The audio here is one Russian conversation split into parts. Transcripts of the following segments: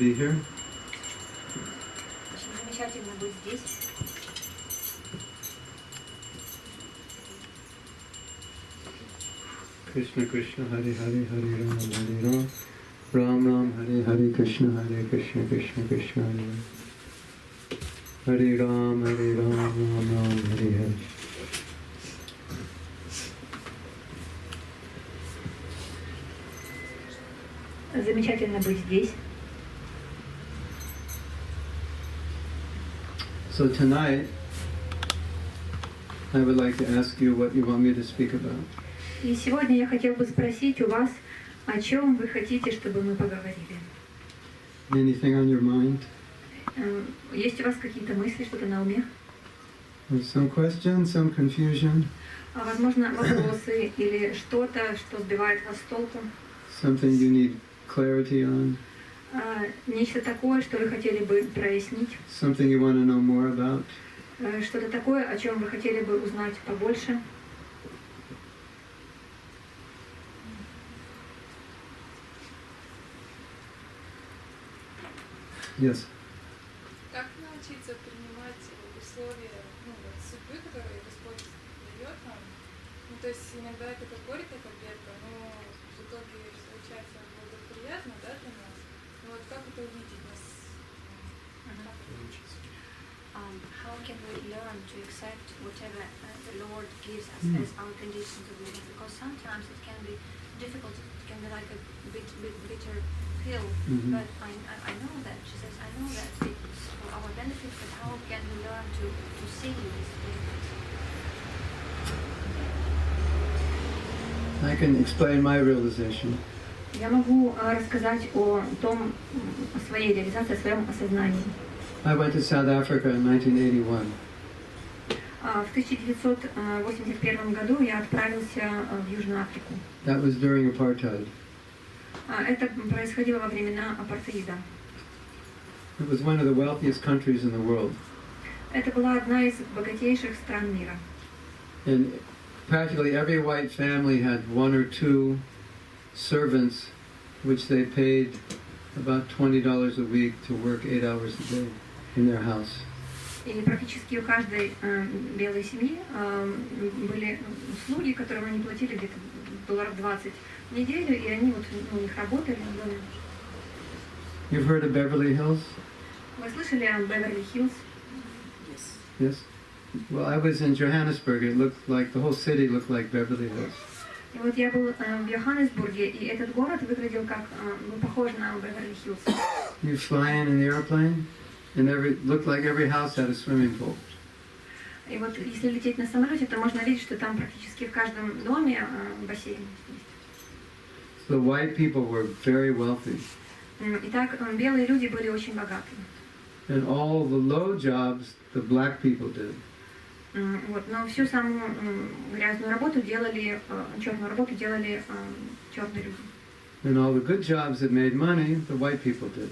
be here. Очень замечательно быть здесь. Krishna Krishna Hare Hare Hare Ram Ram Ram Hare Hare Krishna Krishna Krishna Hare Ram Ram Hare Hare. Замечательно быть здесь. So tonight, I would like to ask you what you want me to speak about. И сегодня я хотел бы спросить у вас, о чем вы хотите, чтобы мы поговорили. Anything on your mind? Есть у вас какие-то мысли, что-то на уме? Some questions, some confusion? Возможно, вопросы или что-то, что сбивает вас с толку? Something you need clarity on? Нечто такое, что вы хотели бы прояснить? Something you want to know more about? Что-то такое, о чем вы хотели бы узнать побольше? Yes. Как научиться принимать условия, судьбы, которые Господь дает нам? То есть иногда это как горькая таблетка, но в итоге получается благоприятно, да, для нас. Но как это увидеть нас? How can we learn to accept whatever the Lord gives us as our conditions of living? Because sometimes it can be difficult, it can be like a bit bitter pill, but I know that, she says, I know that it's for our benefit, but how can we learn to see these benefits? I can explain my realization. Я могу рассказать о своей реализации, о своем осознании. I went to South Africa in 1981. В 1981 году я отправился в Южную Африку. That was during apartheid. Это происходило во времена апартеида. It was one of the wealthiest countries in the world. Это была одна из богатейших стран мира. And practically every white family had one or two servants, which they paid about $20 a week to work 8 hours a day in their house. И практически у каждой белой семьи были слуги, которым они платили где-то $20 в неделю, и они у них работали в доме. You've heard of Beverly Hills? Вы слышали о Беверли-Хиллз? Yes. Well, I was in Johannesburg. It looked like the whole city looked like Beverly Hills. И вот я был в Йоханнесбурге, и этот город выглядел как, похож на Беверли-Хиллз. You fly in the airplane, and looked like every house had a swimming pool. И вот если лететь на самолете, то можно видеть, что там практически в каждом доме бассейн. The white people were very wealthy. Итак, белые люди были очень богаты. And all the low jobs the black people did. Вот, но всю самую грязную работу делали, черную работу делали черные люди. And all the good jobs that made money, the white people did.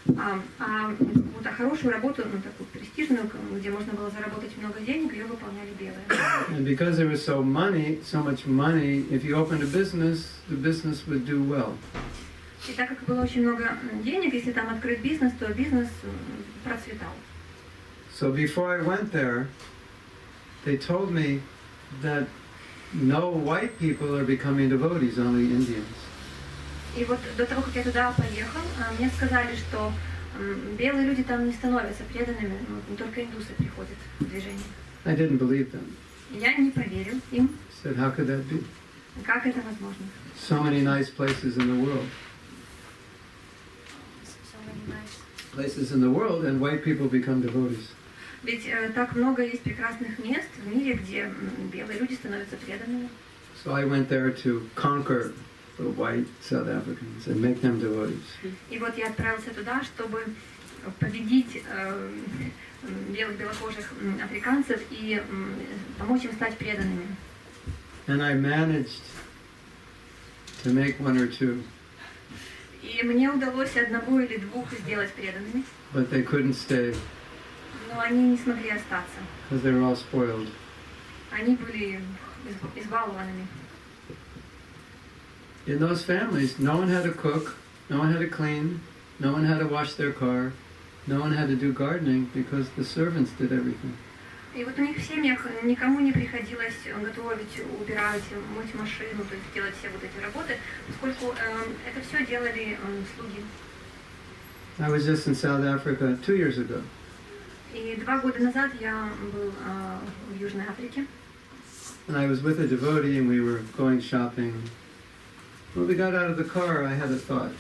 Вот хорошую работу, такую престижную, где можно было заработать много денег, ее выполняли белые. And because there was so much money, if you opened a business, the business would do well. И так как было очень много денег, если там открыть бизнес, то бизнес процветал. So before I went there, they told me that no white people are becoming devotees, only Indians. И вот до того, как я туда поехал, мне сказали, что белые люди там не становятся преданными, только индусы приходят в движение. I didn't believe them. Я не поверил им. I said, how could that be? Как это возможно? So many nice places in the world. So many nice. Places in the world, and white people become devotees. Ведь так много есть прекрасных мест в мире, где белые люди становятся преданными. So I went there to conquer the white South Africans and make them devotees. И вот я отправился туда, чтобы победить белых белокожих африканцев и помочь им стать преданными. And I managed to make one or two. И мне удалось одного или двух сделать преданными. But they couldn't stay. Но они не смогли остаться. Because they were all spoiled. Они были избалованными. In those families, no one had to cook, no one had to clean, No one had to wash their car. No one had to do gardening because the servants did everything. И вот у них в семьях никому не приходилось готовить, убирать, мыть машину, то есть делать все вот эти работы, поскольку это все делали слуги. I was just in South Africa 2 years ago. И 2 года назад я был в Южной Африке. And I was with a devotee and we were going shopping. When we got out of the car, I had a thought.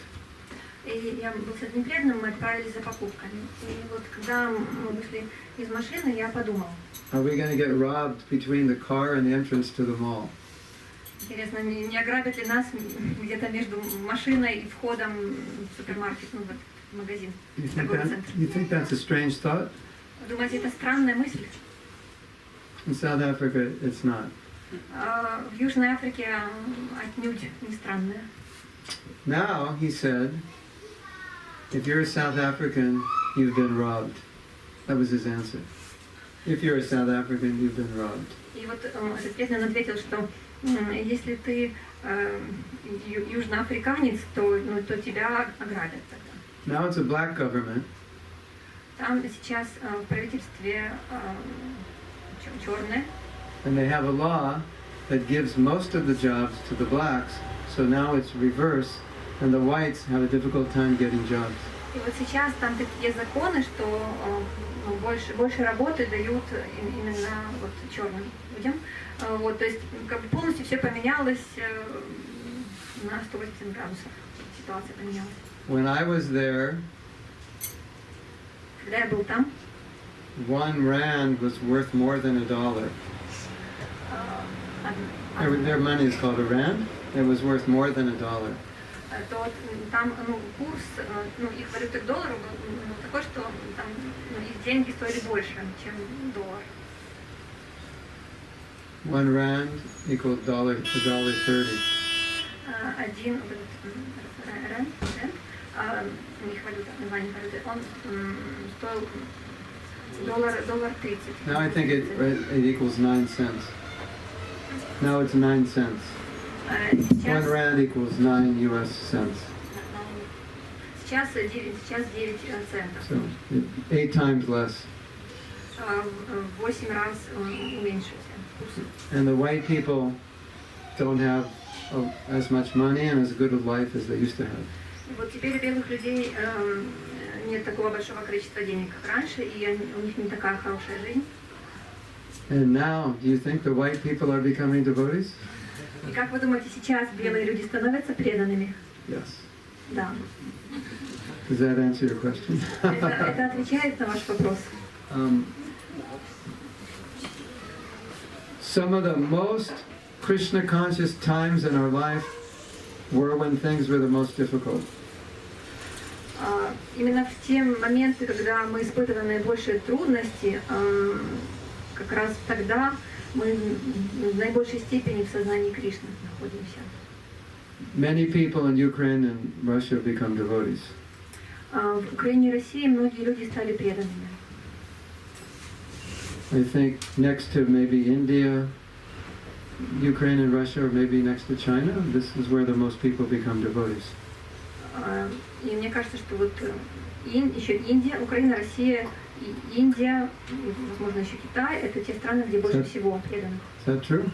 И я был с одним преданным, мы отправились за покупками. И вот когда мы вышли из машины, я подумал. Are we going to get robbed between the car and the entrance to the mall? Интересно, не ограбят ли нас где-то между машиной и входом в супермаркет, ну вот, в магазин, торговый центр? You think that's a strange thought? Думаете, это странная мысль? In South Africa, it's not. В Южной Африке отнюдь не странная. Now, he said, if you're a South African, you've been robbed. That was his answer. If you're a South African, you've been robbed. И вот этот преданный ответил, что если ты южноафриканец, то тебя ограбят тогда. Now it's a black government. Там сейчас в правительстве черное. And they have a law that gives most of the jobs to the blacks, so now it's reversed, and the whites have a difficult time getting jobs. И вот сейчас там такие законы, что больше работы дают именно вот черным людям. Вот, то есть как бы полностью все поменялось на 180 градусов. Ситуация поменялась. When I was there, Когда я был там, 1 rand was worth more than $1. Their money is called a rand. It was worth more than $1. то там курс их валюты к доллару был такой, что там их деньги стоили больше, чем доллар. 1 rand equals $1.30. Один ранд, их валюта, название валюты, он стоил $1.30. Now I think it equals 9 cents. Now it's 9 cents. 1 rand equals 9 US cents. Сейчас 9 центов. So 8 times less. В 8 раз уменьшился курс. And the white people don't have as much money and as good a life as they used to have. И вот теперь у белых людей нет такого большого количества денег, как раньше, и у них не такая хорошая жизнь. And now, do you think the white people are becoming devotees? И как вы думаете, сейчас белые люди становятся преданными? Yes. Да. Does that answer your question? Это отвечает на ваш вопрос. Some of the most Krishna conscious times in our life were when things were the most difficult. Именно в те моменты, когда мы испытываем наибольшие трудности, как раз тогда мы в наибольшей степени в сознании Кришны находимся. Many people in Ukraine and Russia become devotees. В Украине и России многие люди стали преданными. I think next to maybe India, Ukraine and Russia, or maybe next to China, this is where the most people become devotees. И мне кажется, что вот еще Индия, Украина, Россия, Индия, и, возможно, еще Китай, это те страны, где больше всего преданных. Is that true?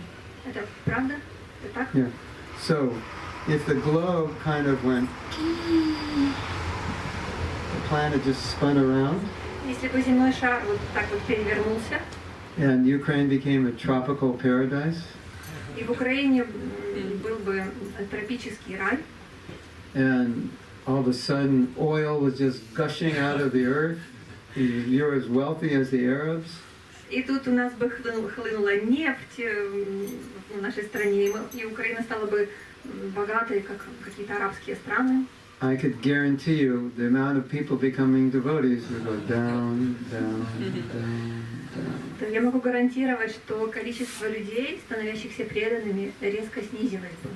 Это правда? Это так? Yeah. So, if the globe kind of went, the planet just spun around, Если бы земной шар вот так вот перевернулся, and Ukraine became a tropical paradise, и в Украине был бы тропический рай, and all of a sudden oil was just gushing out of the earth, you're as wealthy as the Arabs, и тут у нас бы хлынула нефть в нашей стране, и Украина стала бы богатой, как какие-то арабские страны. I could guarantee you the amount of people becoming devotees would go down, down, down, down. Я могу гарантировать, что количество людей, становящихся преданными, резко снизилось бы.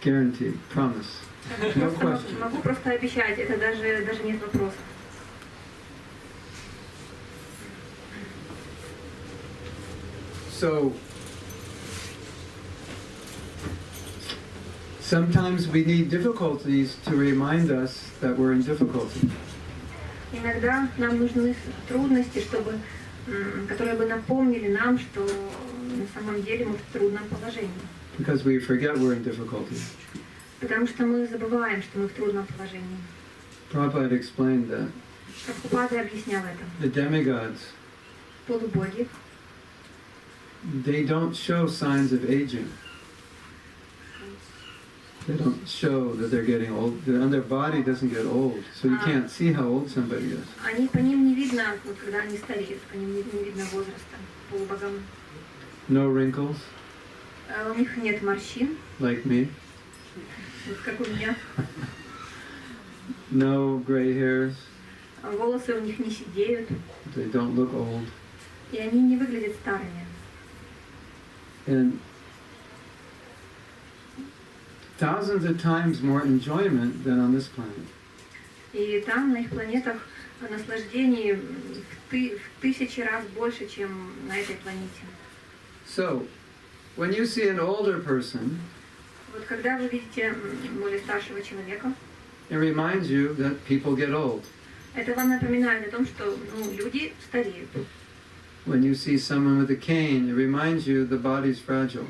Guaranteed, promise. No question. Могу просто обещать, это даже нет вопросов. So Sometimes we need difficulties to remind us that we're in difficulty. Иногда нам нужны трудности, которые бы напомнили нам, что на самом деле мы в трудном положении. Because we forget we're in difficulty. Потому что мы забываем, что мы в трудном положении. Prabhupada explained that. Прабхупада объяснял это. The demigods, Полубоги, they don't show signs of aging. They don't show that they're getting old. Their body doesn't get old, so you can't see how old somebody is. по ним не видно, вот, когда они стареют, по ним не видно возраста, полубогам. No wrinkles, У них нет морщин, like me. вот как у меня. No gray hairs. Волосы у них не сидеют, They don't look old. и они не выглядят старыми. And thousands of times more enjoyment than on this planet. И там, на их планетах, наслаждений в тысячи раз больше, чем на этой планете. So, when you see an older person, Вот когда вы видите более старшего человека, it reminds you that people get old. это вам напоминает о том, что люди стареют. When you see someone with a cane, it reminds you the body's fragile.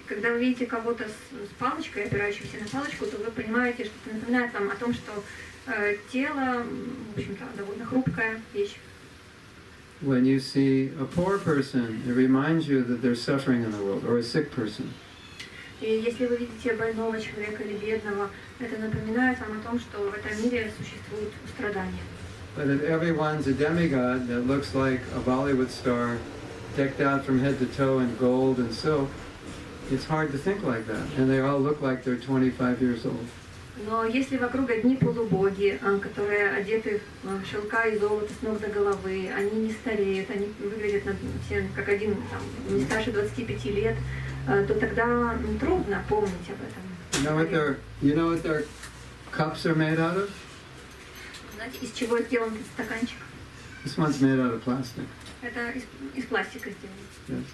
Когда вы видите кого-то с палочкой, опирающегося на палочку, то вы понимаете, что это напоминает вам о том, что тело, в общем-то, довольно хрупкая вещь. When you see a poor person, it reminds you that there's suffering in the world, or a sick person. И если вы видите больного человека или бедного, это напоминает вам о том, что в этом мире существуют страдания. But if everyone's a demigod that looks like a Bollywood star, decked out from head to toe in gold and silk, it's hard to think like that. And they all look like they're 25 years old. Но если вокруг одни полубоги, которые одеты в шелка и золото с ног до головы, они не стареют, они выглядят все как один, не старше 25 лет, то тогда трудно помнить об этом. You know what their cups are made out of? Знаете, из чего сделан этот стаканчик? This one's made out of plastic. Это из пластика сделано. Yes.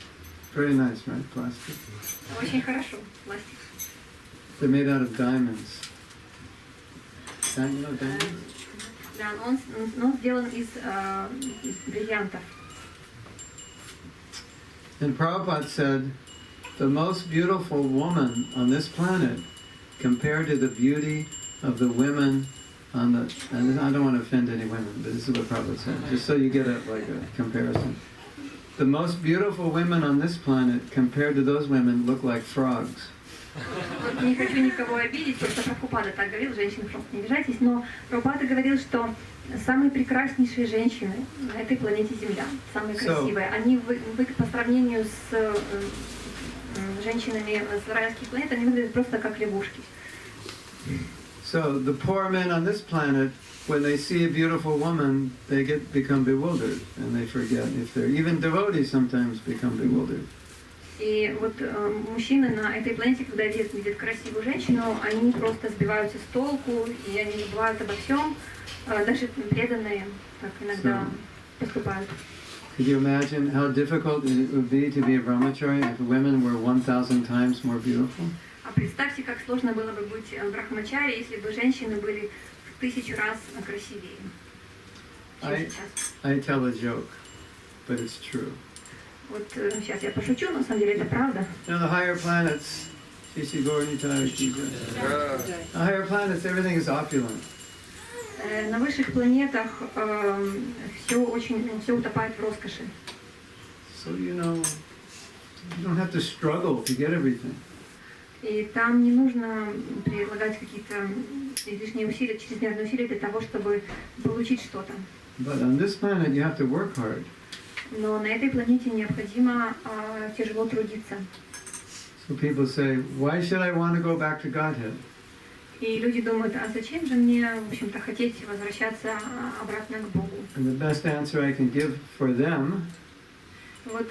Very nice, right? Plastic. Очень хорошо, пластик. They're made out of diamonds. You know diamonds? Да, он сделан из бриллиантов. And Prabhupada said, the most beautiful woman on this planet, compared to the beauty of the women on the, and I don't want to offend any women, but this is what Prabhupada said, just so you get a comparison. The most beautiful women on this planet, compared to those women, look like frogs. Вот не хочу никого обидеть, просто Прабхупада так говорил, женщины просто не обижайтесь, но Прабхупада говорил, что самые прекраснейшие женщины на этой планете Земля, самые красивые, они по сравнению с женщинами с райских планет, они выглядят просто как лягушки. So the poor men on this planet, when they see a beautiful woman, they become bewildered, and they forget. If they're even devotees, sometimes become bewildered. И вот мужчины на этой планете, когда видят красивую женщину, они просто сбиваются с толку, и они забывают обо всем. Даже преданные так иногда поступают. Could you imagine how difficult it would be to be a brahmachari if women were 1,000 times more beautiful? А представьте, как сложно было бы быть брахмачари, если бы женщины были в 1000 раз красивее, чем сейчас. I tell a joke, but it's true. Вот сейчас я пошучу, но на самом деле это правда. You know, the higher planets, the higher planets, everything is opulent. На высших планетах все утопает в роскоши. So you don't have to struggle to get everything. И там не нужно прилагать какие-то излишние усилия, чрезмерные усилия для того, чтобы получить что-то. But on this planet, you have to work hard. Но на этой планете необходимо тяжело трудиться. So people say, why should I want to go back to Godhead? И люди думают, а зачем же мне, в общем-то, хотеть возвращаться обратно к Богу? And the best answer I can give for them Вот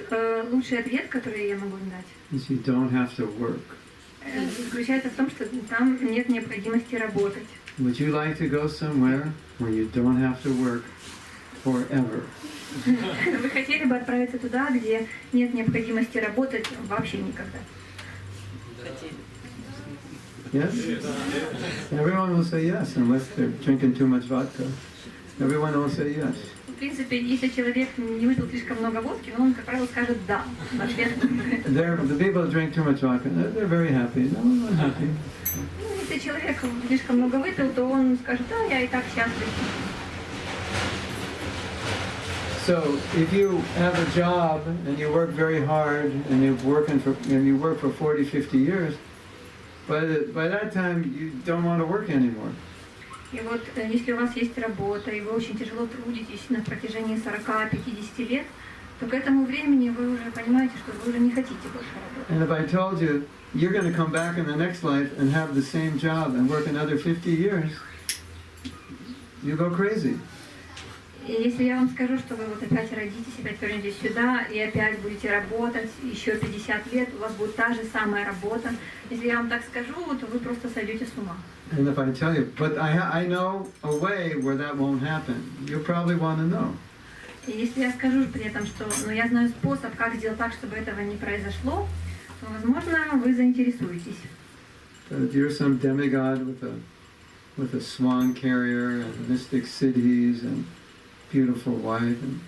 лучший ответ, который я могу им дать, is you don't have to work. заключается в том, что там нет необходимости работать. Would you like to go somewhere where you don't have to work forever? Вы хотели бы отправиться туда, где нет необходимости работать вообще никогда? Yes? Everyone will say yes, unless they're drinking too much vodka. Everyone will say yes. В принципе, если человек не выпил слишком много водки, он, как правило, скажет «да». В ответ. The people who drink too much vodka, they're very happy. No, I'm happy. Ну, если человек слишком много выпил, то он скажет «да, я и так счастлив». So if you have a job and you work very hard and you work for 40, 50 years, by that time you don't want to work anymore. И вот если у вас есть работа, и вы очень тяжело трудитесь на протяжении 40-50 лет, то к этому времени вы уже понимаете, что вы уже не хотите больше работать. And if I told you you're going to come back in the next life and have the same job and work another 50 years, you go crazy. И если я вам скажу, что вы вот опять родитесь, опять вернетесь сюда, и опять будете работать еще 50 лет, у вас будет та же самая работа. Если я вам так скажу, то вы просто сойдете с ума. And if I tell you, but I know a way where that won't happen, you'll probably want to know. И если я скажу при этом, что я знаю способ, как сделать так, чтобы этого не произошло, то, возможно, вы заинтересуетесь. If you're some demigod with a swan carrier and mystic cities and beautiful wife, and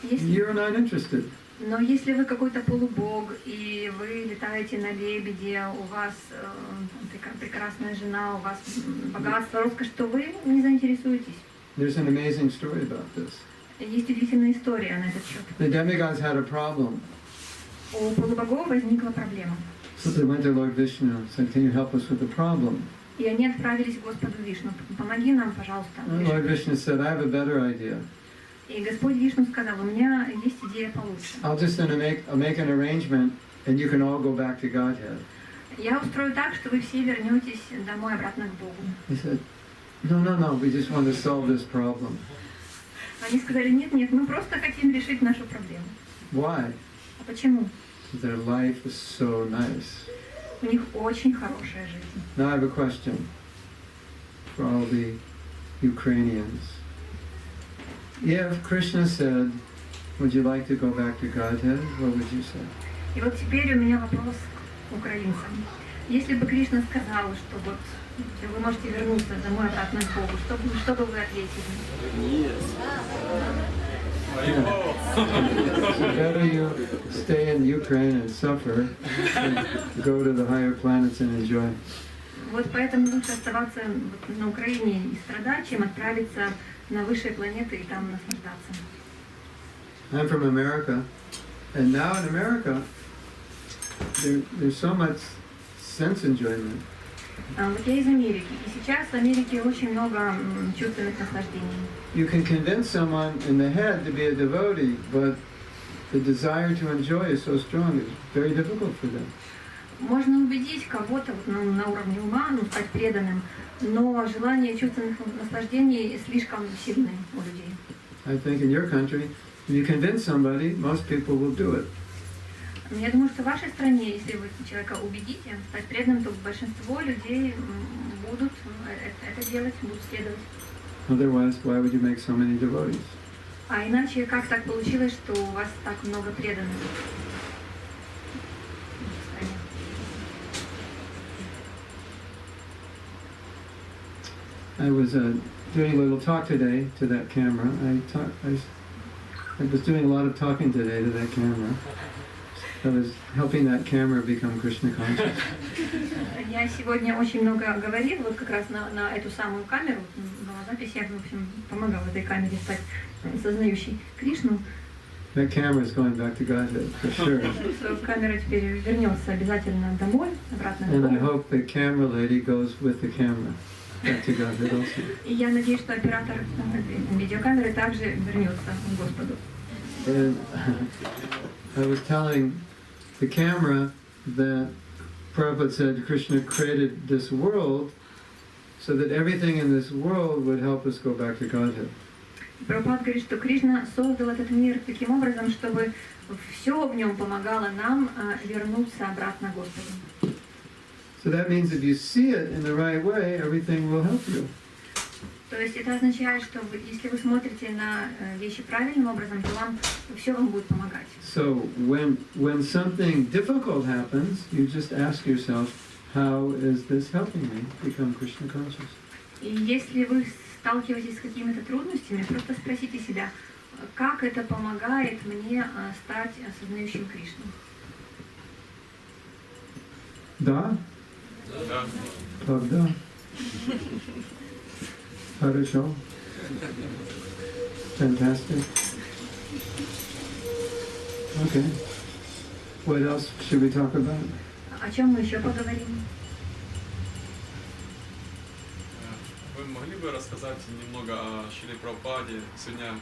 you're not interested. Но если вы какой-то полубог, и вы летаете на лебеде, у вас прекрасная жена, у вас богатство, роскошь, то вы не заинтересуетесь. There's an amazing story about this. Есть удивительная история на этот счет. The demigods had a problem. У полубогов возникла проблема. So they went to Lord Vishnu and said, "Can you help us with the problem?" И они отправились к Господу Вишну. Помоги нам, пожалуйста. And Lord Vishnu said, "I have a better idea. И Господь Вишну сказал, у меня есть идея получше. I'll just make an arrangement, and you can all go back to Godhead." Я устрою так, что вы все вернетесь домой обратно к Богу. He said, No, we just want to solve this problem. Они сказали, нет, мы просто хотим решить нашу проблему. Why? А почему? Their life is so nice. У них очень хорошая жизнь. Now I have a question for all the Ukrainians. If Krishna said, "Would you like to go back to Godhead?" What would you say? И вот теперь у меня вопрос к украинцам. Если бы Кришна сказал, что вот вы можете вернуться домой обратно к Богу, что бы вы ответили? Better you stay in Ukraine and suffer than go to the higher planets and enjoy. Вот поэтому лучше оставаться на Украине и страдать, чем отправиться на высшие планеты и там наслаждаться. I'm from America, and now in America, there's so much sense enjoyment. Вот я из Америки, и сейчас в Америке очень много чувственных наслаждений. You can convince someone in the head to be a devotee, but the desire to enjoy is so strong, it's very difficult for them. Можно убедить кого-то на уровне ума, стать преданным, но желание чувственных наслаждений слишком сильное у людей. I think in your country, if you convince somebody, most people will do it. Я думаю, что в вашей стране, если вы человека убедите стать преданным, то большинство людей будут это делать, будут следовать. Otherwise, why would you make so many devotees? А иначе как так получилось, что у вас так много преданных? I was doing a little talk today to that camera. I was doing a lot of talking today to that camera. I was helping that camera become Krishna conscious. Я сегодня очень много говорил, вот как раз на эту самую камеру, на запись я, в общем, помогала этой камере стать сознающей Кришну. That camera is going back to Godhead, for sure. Камера теперь вернется обязательно домой, обратно к And I Богу. hope the camera lady goes with the camera back to Godhead also. И я надеюсь, что оператор видеокамеры также вернется к Господу. And I was telling the camera that Prabhupada said Krishna created this world so that everything in this world would help us go back to Godhead. Прабхупада говорит, что Кришна создал этот мир таким образом, чтобы все в нем помогало нам вернуться обратно к Господу. So that means if you see it in the right way, everything will help you. То есть это означает, что если вы смотрите на вещи правильным образом, то все вам будет помогать. So when something difficult happens, you just ask yourself, how is this helping me become Krishna conscious? И если вы сталкиваетесь с какими-то трудностями, просто спросите себя, как это помогает мне стать осознающим Кришну. Да? Да. Тогда. Хорошо. Fantastic. Okay. What else should we talk about? О чем мы еще поговорим? Вы могли бы рассказать немного о Шриле Прабхупаде? Сегодня,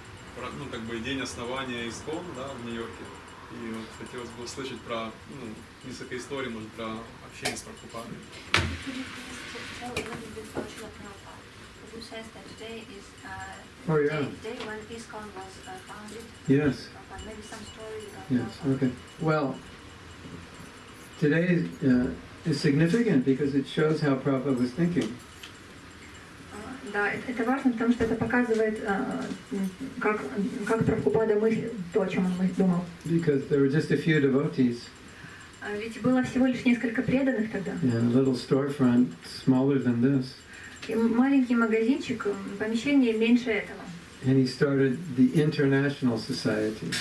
ну, как бы день основания ИСККОН, да, в Нью-Йорке. И вот хотелось бы услышать про, ну, несколько историй, может, про общение с Прабхупадой. Could you please tell a little bit about Srila Prabhupada? Who says that today is Oh, yeah. day when ISKCON was founded? Yes. Maybe some story about Yes. Prabhupada. Okay. Well, today is significant because it shows how Prabhupada was thinking. Да, это важно, потому что это показывает, как Прабхупада мыслил, то, о чем он думал. Because there were just a few devotees. Ведь было всего лишь несколько преданных тогда. Yeah, a little storefront smaller than this. И маленький магазинчик, помещение меньше этого. And he started the International Society.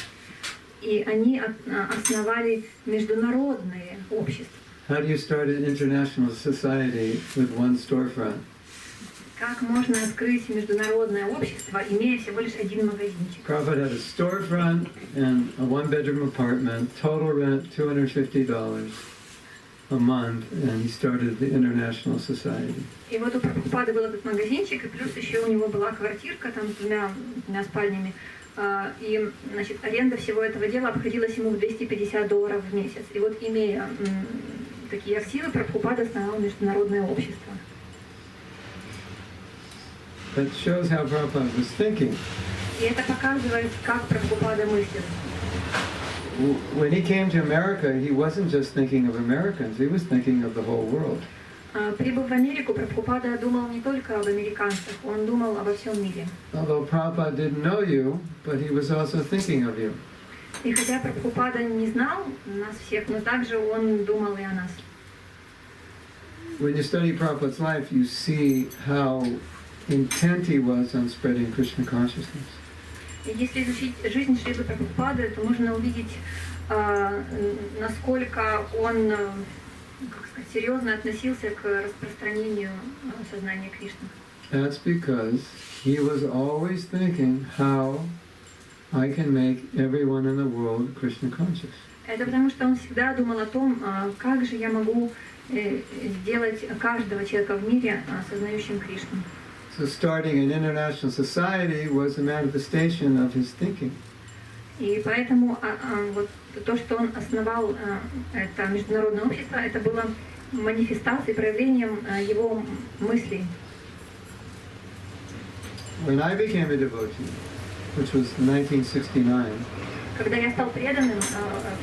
И они основали международные общества. How do you start an international society with one storefront? Как можно открыть международное общество, имея всего лишь один магазинчик? Prabhupada had a storefront and a one-bedroom apartment, total rent $250 a month, and he started the International Society. И вот у Прабхупады был этот магазинчик, и плюс еще у него была квартирка там с двумя спальнями. И, значит, аренда всего этого дела обходилась ему в $250 в месяц. И вот, имея такие активы, Прабхупада основал международное общество. That shows how Prabhupada was thinking. И это показывает, как Прабхупада мыслил. When he came to America, he wasn't just thinking of Americans, he was thinking of the whole world. Прибыв в Америку, Прабхупада думал не только об американцах, он думал обо всем мире. Although Prabhupada didn't know you, but he was also thinking of you. И хотя Прабхупада не знал нас всех, но также он думал и о нас. When you study Prabhupada's life, you see how intent he was on spreading Krishna consciousness. И если изучить жизнь Шрилы Прабхупады, то можно увидеть, насколько он, как сказать, серьезно относился к распространению сознания Кришны. That's because he was always thinking how I can make everyone in the world Krishna conscious. Это потому, что он всегда думал о том, как же я могу сделать каждого человека в мире осознающим Кришну. So starting an international society was a manifestation of his thinking. И поэтому вот то, что он основал это международное общество, это было манифестацией, проявлением его мыслей. When I became a devotee, which was 1969, Когда я стал преданным в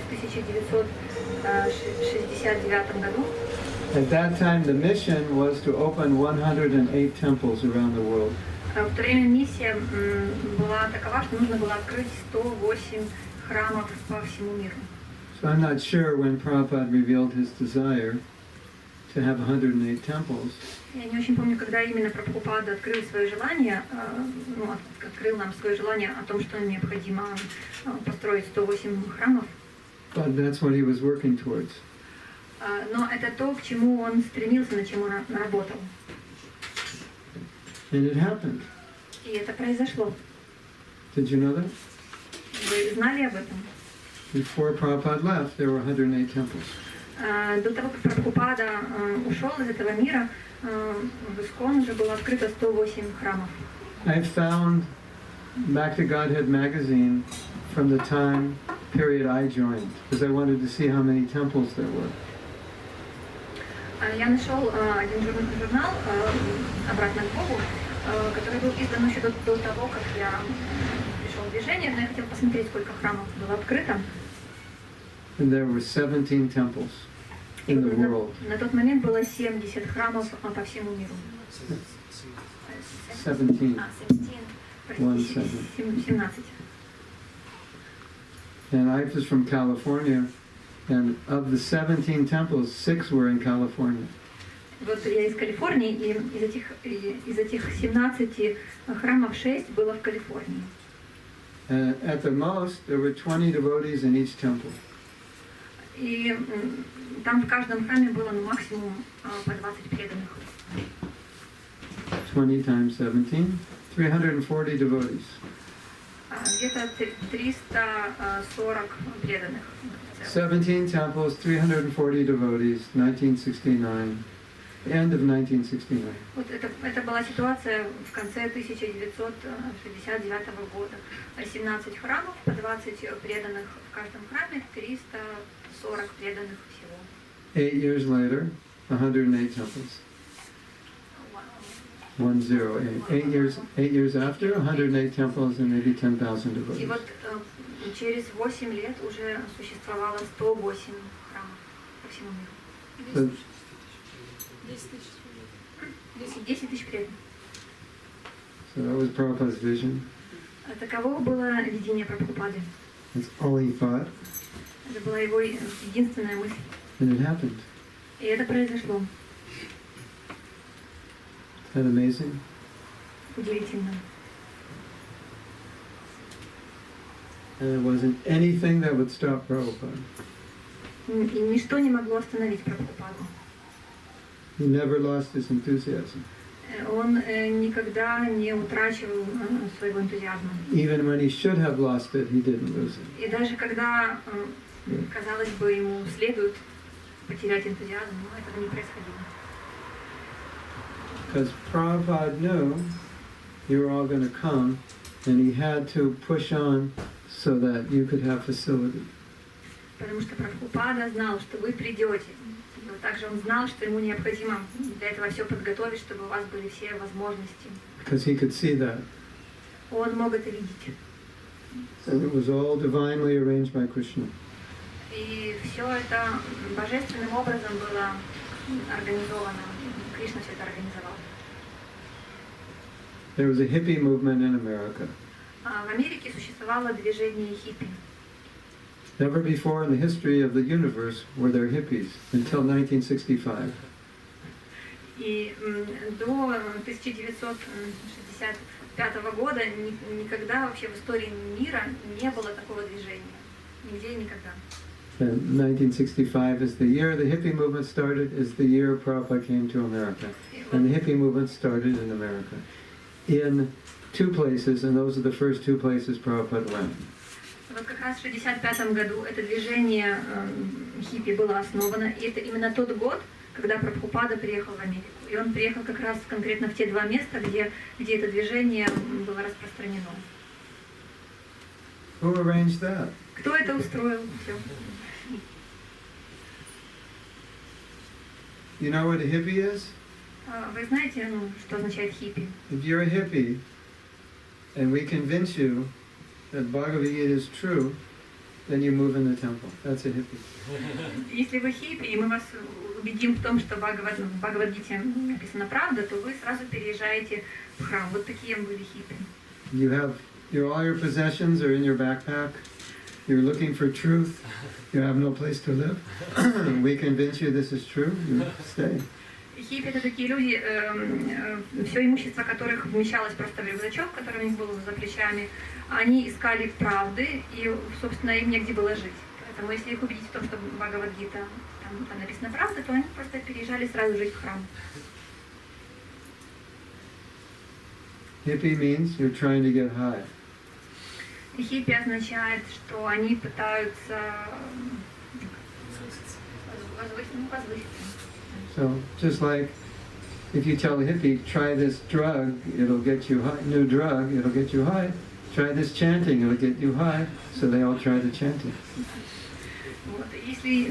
1969 году, at that time the mission was to open 108 temples around the world. в то время миссия была такова, что нужно было открыть 108 храмов по всему миру. So I'm not sure when Prabhupada revealed his desire to have 108 temples. Я не очень помню, когда именно Прабхупада открыл свое желание, открыл нам свое желание о том, что необходимо построить 108 храмов. But that's what he was working towards. Но это то, к чему он стремился, на чем он работал. And it happened. И это произошло. Did you know that? Вы знали об этом? Before Prabhupada left, there were 108 temples. До того, как Прабхупада ушел из этого мира, в ИСККОН уже было открыто 108 храмов. I found Back to Godhead magazine from the time period I joined, because I wanted to see how many temples there were. Я нашел один журнал «Обратно к Богу», который был издан еще до того, как я пришел в движение, но я хотел посмотреть, сколько храмов было открыто. And there were 17 temples in the world. На тот момент было 70 храмов по всему миру. 17. 17. 17. And I was from California, and of the 17 temples, 6 were in California. Вот я из Калифорнии, и из этих 17 храмов 6 было в Калифорнии. And at the most, there were 20 devotees in each temple. И там в каждом храме было максимум по 20 преданных. 20 times 17, 340 devotees. Где-то 340 преданных. 17 temples, 340 devotees, 1969, end of 1969. Вот это была ситуация в конце 1969 года. 17 храмов, по 20 преданных в каждом храме, 340 преданных всего. 8 years later, 108 temples. 108. 8 years after, 108 temples and maybe 10,000 И devotees. вот через 8 лет уже существовало 108 храмов по всему миру. 10 тысяч преданных. So that was Prabhupada's vision. Таково было видение Прабхупады. That's all he thought, Это была его единственная мысль. and it happened. И это произошло. Isn't that amazing? Удивительно. And there wasn't anything that would stop Prabhupada. И ничто не могло остановить Прабхупаду. He never lost his enthusiasm. Он никогда не утрачивал своего энтузиазма. Even when he should have lost it, he didn't lose it. И даже когда, казалось бы, ему следует потерять энтузиазм, но этого не происходило. Because Prabhupada knew you were all going to come, and he had to push on so that you could have facility. Потому что Прабхупада знал, что вы придете. Но также он знал, что ему необходимо для этого все подготовить, чтобы у вас были все возможности. Because he could see that. Он мог это видеть. And it was all divinely arranged by Krishna. И все это божественным образом было организовано. Кришна все это организовал. There was a hippie movement in America. В Америке существовало движение хиппи. Never before in the history of the universe were there hippies until 1965. И до 1965 года никогда вообще в истории мира не было такого движения. Нигде и никогда. And 1965 is the year the hippie movement started, is the year Prabhupada came to America. And the hippie movement started in America. In 2 places, and those are the first 2 places Prabhupada went. Вот как раз в 1965 году это движение хиппи было основано, и это именно тот год, когда Прабхупада приехал в Америку. И он приехал как раз конкретно в те 2 места, где это движение было распространено. Who arranged that? Кто это устроил? Все. You know what a hippie is? Вы знаете, что означает хиппи? If you're a hippie, and we convince you that Bhagavad Gita is true, then you move in the temple. That's a hippie. Если вы хиппи, и мы вас убедим в том, что в Бхагавад-гите написана правда, то вы сразу переезжаете в храм. Вот такие были хиппи. All your possessions are in your backpack. You're looking for truth. You have no place to live. We convince you this is true. You stay. Хиппи — это такие люди, все имущество которых вмещалось просто в рюкзачок, который у них был за плечами. Они искали правды, и, собственно, им негде было жить. Поэтому, если их убедить в том, что Бхагавад-гита там написана правда, то они просто переезжали сразу жить в храм. Hippie means you're trying to get high. Хиппи означает, что они пытаются возвыситься. So, just like if you tell a hippie, try this drug, it'll get you high, new drug, it'll get you high. Try this chanting, it'll get you high. So they all try the chanting. Вот. Если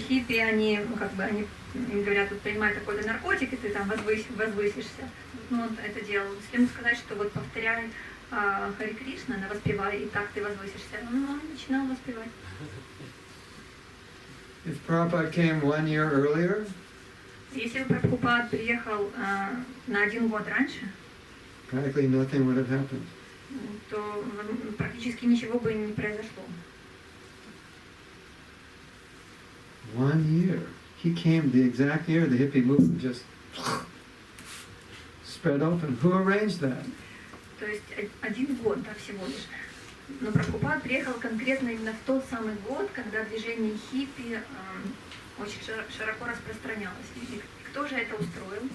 хиппи, они им говорят, вот принимай такой-то наркотик, и ты там возвысишься. Он это делал. Если ему сказать, что вот повторяй Хари Кришна, воспевай, и так ты возвысишься, он начинал воспевать. If Prabhupada came 1 year earlier, если бы Прабхупад приехал на 1 год раньше, practically nothing would have happened. То практически ничего бы не произошло. 1 year. he came the exact year the hippie movement just spread open. Who arranged that? То есть 1 год, да, всего лишь. Но Прабхупад приехал конкретно именно в тот самый год, когда движение хиппи очень широко распространялось. И кто же это устроил?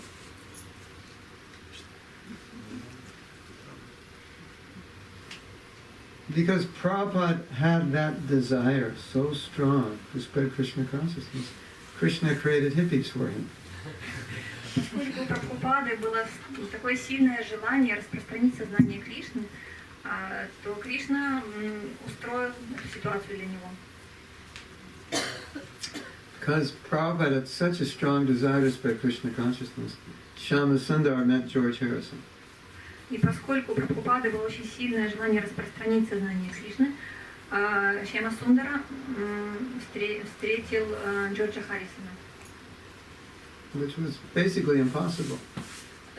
Because Prabhupada had that desire so strong to spread Krishna consciousness, Krishna created hippies for him. Поскольку у Прабхупады было такое сильное желание распространить сознание Кришны, то Кришна устроил эту ситуацию для него. Because Prabhupada had such a strong desire to spread Krishna consciousness, Shama Sundar met George Harrison. И поскольку у Прабхупады было очень сильное желание распространить сознание Кришны, Шьяма Сундара встретил Джорджа Харрисона. Which was basically impossible.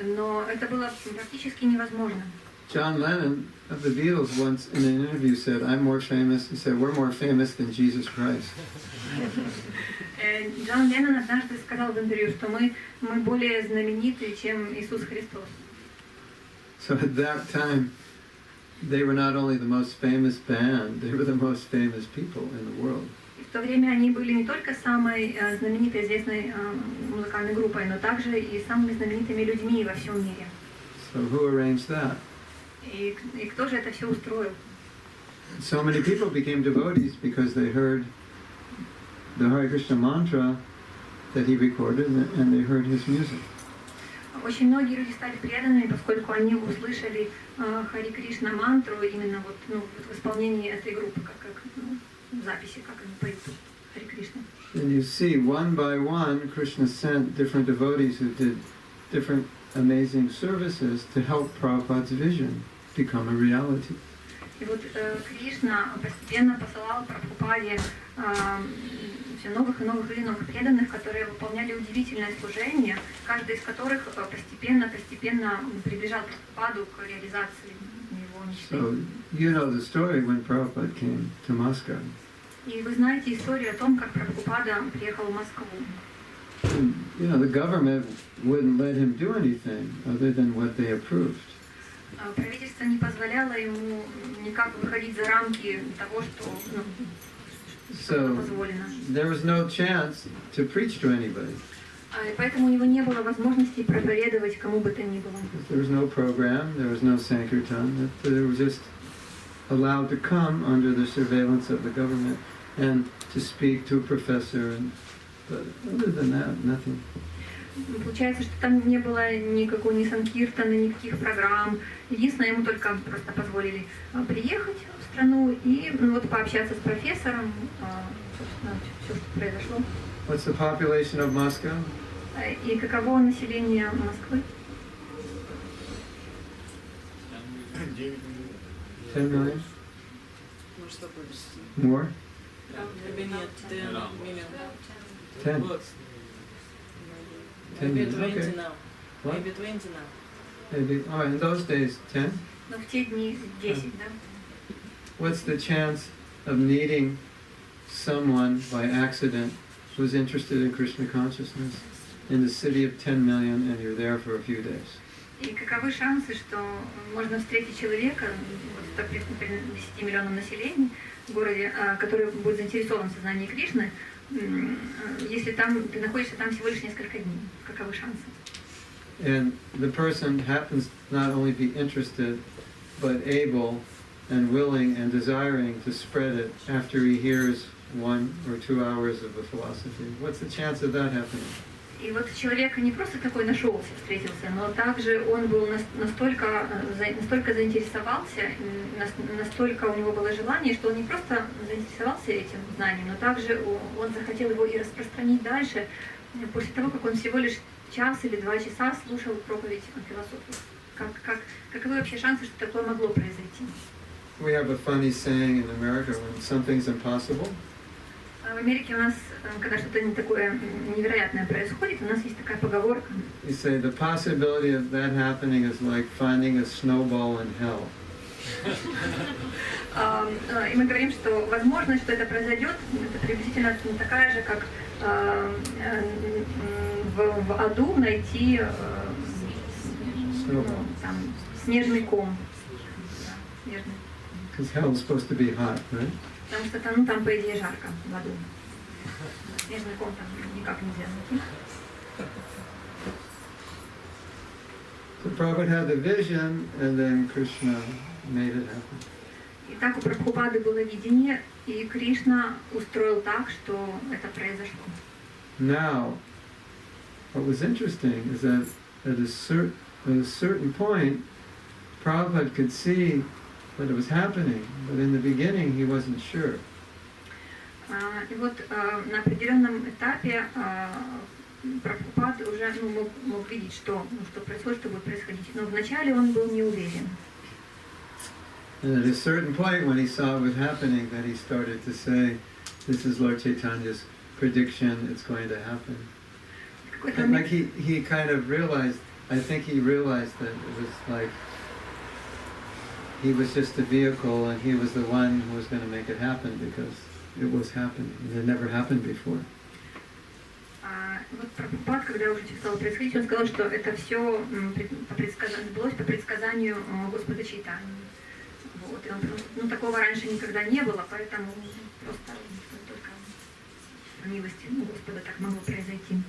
Но это было практически невозможно. John Lennon of the Beatles once in an interview said, "I'm more famous." He said, "We're more famous than Jesus Christ." Джон Леннон однажды сказал в интервью, что мы более знамениты, чем Иисус Христос. So at that time, they were not only the most famous band, they were the most famous people in the world. И в то время они были не только самой знаменитой, известной музыкальной группой, но также и самыми знаменитыми людьми во всем мире. So who arranged that? И кто же это все устроил? So many people became devotees because they heard the Hare Krishna mantra that he recorded and they heard his music. Очень многие люди стали преданными, поскольку они услышали Хари Кришна мантру именно в исполнении этой группы, как в записи, как они поют Хари Кришна. And you see, one by one, Krishna sent different devotees who did different amazing services to help Prabhupada's vision become a reality. И вот Кришна постепенно посылал Прабхупаде все новых и новых и новых преданных, которые выполняли удивительное служение, каждый из которых постепенно приближал Прабхупаду к реализации его мечты. So you know the story when Prabhupada came to Moscow. И вы знаете историю о том, как Прабхупада приехал в Москву. And, you know, the government wouldn't let him do anything other than what they approved. Правительство не позволяло ему никак выходить за рамки того, что So позволено. there was no chance to preach to anybody. И поэтому у него не было возможности проповедовать кому бы то ни было. There was no program, there was no Sankirtan. They were just allowed to come under the surveillance of the government and to speak to a professor. But other than that, nothing. Получается, что там не было никакого ни санкиртана, никаких программ. Единственное, ему только просто позволили приехать в страну и пообщаться с профессором, собственно, все, что произошло. What's the population of Moscow? И каково население Москвы? 10 million? More? Maybe not 10 million. 10. 10 Maybe million. 20 Okay. now. What? Maybe 20 now. Maybe. Oh, in those days, 10. Но в те дни 10, да? What's the chance of meeting someone by accident who's interested in Krishna consciousness in the city of 10 million and you're there for a few days? И каковы шансы, что можно встретить человека в 10 миллионном населения в городе, который будет заинтересован в сознании Кришны, если ты находишься там всего лишь несколько дней? Каковы шансы? And the person happens to not only be interested, but able and willing and desiring to spread it after he hears 1 or 2 hours of the philosophy. What's the chance of that happening? И вот человек не просто такой нашелся, встретился, но также он был настолько заинтересовался, настолько у него было желание, что он не просто заинтересовался этим знанием, но также он захотел его и распространить дальше, после того, как он всего лишь час или 2 часа слушал проповедь о философии. Каковы вообще шансы, что такое могло произойти? We have a funny saying in America when something's impossible. В Америке у нас, когда что-то такое невероятное происходит, у нас есть такая поговорка. You say the possibility of that happening is like finding a snowball in hell. И мы говорим, что возможность, что это произойдет, это приблизительно такая же, как в аду найти там, снежный ком. Да, снежный. Because hell is supposed to be hot, right? Потому что там, там, по идее, жарко в аду. Снежный ком там никак нельзя найти. So Prabhupada had the vision, and then Krishna made it happen. И так у Прабхупады было видение, и Кришна устроил так, что это произошло. Now, what was interesting is that at a certain point, Prabhupada could see that it was happening, but in the beginning he wasn't sure. И вот на определенном этапе Прабхупад уже мог видеть, что происходит, что будет происходить. Но вначале он был не уверен. And at a certain point when he saw it was happening, then he started to say, this is Lord Chaitanya's prediction, it's going to happen. And like he kind of realized, I think he realized that it was like, he was just a vehicle and he was the one who was going to make it happen because it was happening. It had never happened before. Вот Прабхупад, когда уже стало происходить, он сказал, что это все сбылось по предсказанию Господа Чайтаньи. Вот. И он, ну, такого раньше никогда не было, поэтому просто только по милости Господа так могло произойти.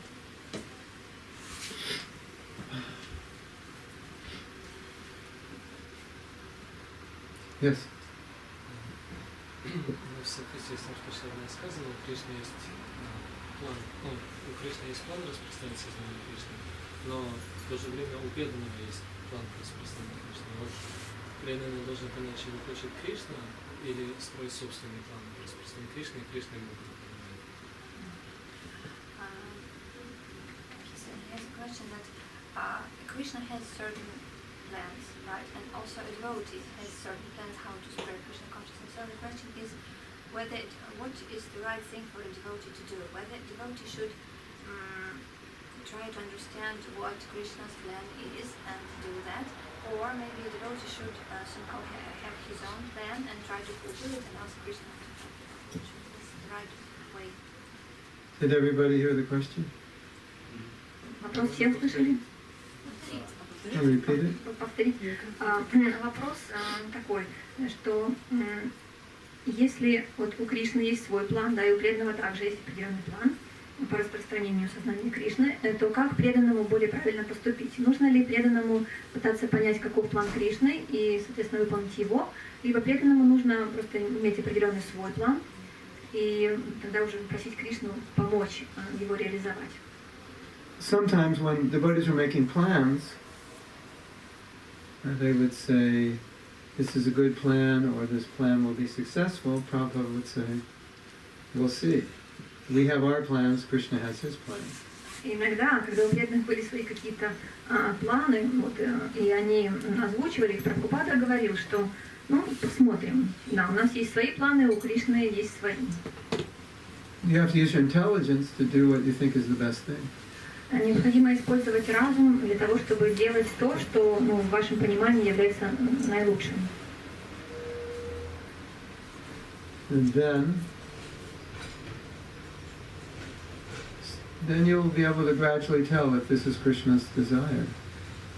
Yes. В соответствии с тем, что сегодня сказано, у Кришны есть план, у Кришны есть план распространения сознания Кришны, но в то же время у преданного есть план распространения Кришны. Вот преданный должен понять, чего хочет Кришна, или строить собственный план распространения Кришны, и Кришна ему будет помогать. He has a question that Krishna has certain plans, right? And also a devotee has certain plans how to spread Krishna consciousness. So the question is whether what is the right thing for a devotee to do? Whether a devotee should try to understand what Krishna's plan is and do that, or maybe a devotee should somehow have his own plan and try to fulfill it and ask Krishna to choose the right way. Did everybody hear the question? Вопрос все слышали? Can you repeat it? Повторить. Вопрос такой, что если вот у Кришны есть свой план, да, и у преданного также есть определенный план по распространению сознания Кришны, то как преданному более правильно поступить? Нужно ли преданному пытаться понять, каков план Кришны и, соответственно, выполнить его, либо преданному нужно просто иметь определенный свой план и тогда уже просить Кришну помочь его реализовать? Sometimes when devotees are making plans, they would say, this is a good plan, or this plan will be successful. Prabhupada would say, we'll see. We have our plans, Krishna has his plans. Иногда, когда у преданных были свои какие-то планы, вот, и они озвучивали их, Прабхупада говорил, что, ну, посмотрим. Да, у нас есть свои планы, у Кришны есть свои. You have to use your intelligence to do what you think is the best thing. Необходимо использовать разум для того, чтобы делать то, что, ну, в вашем понимании является наилучшим. And then you will be able to gradually tell if this is Krishna's desire.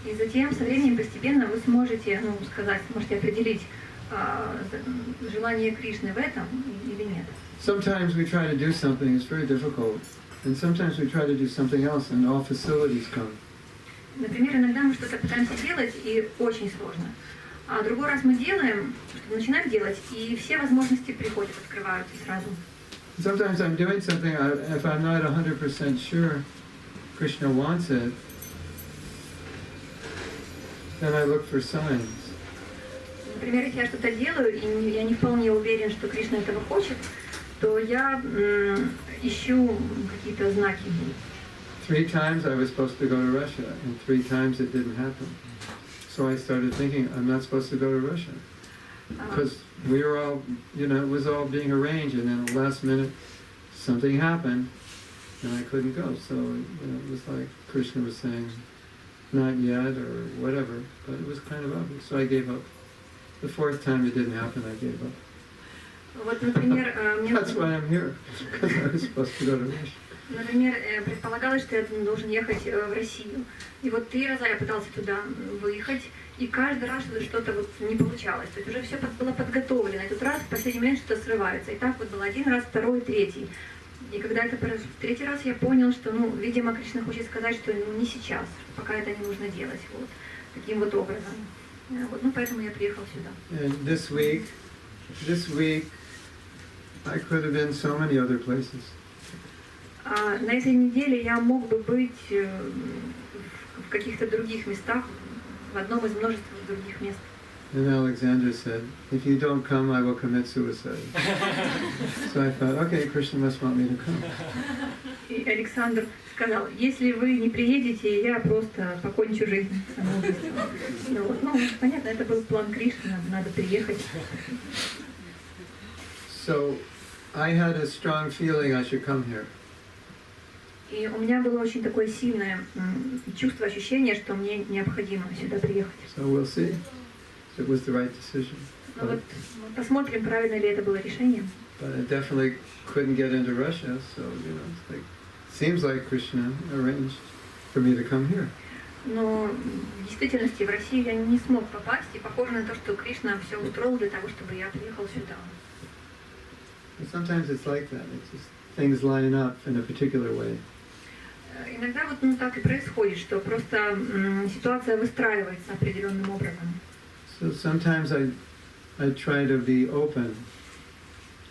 И затем, со временем, постепенно вы сможете, ну, сказать, сможете определить желание Кришны в этом или нет. Sometimes we try to do something, it's very difficult. And sometimes we try to do something else and all facilities come. Например, иногда мы что-то пытаемся делать, и очень сложно. А другой раз мы делаем, начинаем делать, и все возможности приходят, открываются сразу. Sometimes I'm doing something, if I'm not 100% sure Krishna wants it, then I look for signs. Например, если я что-то делаю, и я не вполне уверен, что Кришна этого хочет, то я ищу какие-то знаки. 3 times I was supposed to go to Russia, and 3 times it didn't happen. So I started thinking, I'm not supposed to go to Russia. Because we were all, it was all being arranged, and then at the last minute, something happened, and I couldn't go. So it was like Krishna was saying, not yet, or whatever, but it was kind of obvious. So I gave up. The 4th time it didn't happen, I gave up. Вот, например, That's why I'm here, because I was supposed to go to Russia. Например, предполагалось, что я должен ехать в Россию. И вот 3 раза я пытался туда выехать, и каждый раз что-то вот не получалось. То есть уже все было подготовлено. И тут раз в последний момент что-то срывается. И так вот было 1 раз, 2, 3. И когда это в 3-й раз, я понял, что, видимо, Кришна хочет сказать, что не сейчас, пока это не нужно делать. Вот. Таким вот образом. Вот, поэтому я приехал сюда. And this week, I could have been so many other places. На этой неделе я мог бы быть в каких-то других местах, в одном из множества других мест. And Alexandra said, if you don't come, I will commit suicide. So I thought, okay, Krishna must want me to come. И Александр сказал, если вы не приедете, я просто покончу жизнь самоубийством. Понятно, это был план Кришны, надо приехать. So I had a strong feeling I should come here. И у меня было очень такое сильное чувство, ощущение, что мне необходимо сюда приехать. So we'll see if it was the right decision. Вот посмотрим, правильно ли это было решение. But I definitely couldn't get into Russia, so it's like, seems like Krishna arranged for me to come here. Но в действительности в Россию я не смог попасть, и похоже на то, что Кришна все устроил для того, чтобы я приехал сюда. And sometimes it's like that. It's just things line up in a particular way. Иногда вот так и происходит, что просто ситуация выстраивается определенным образом. So sometimes I try to be open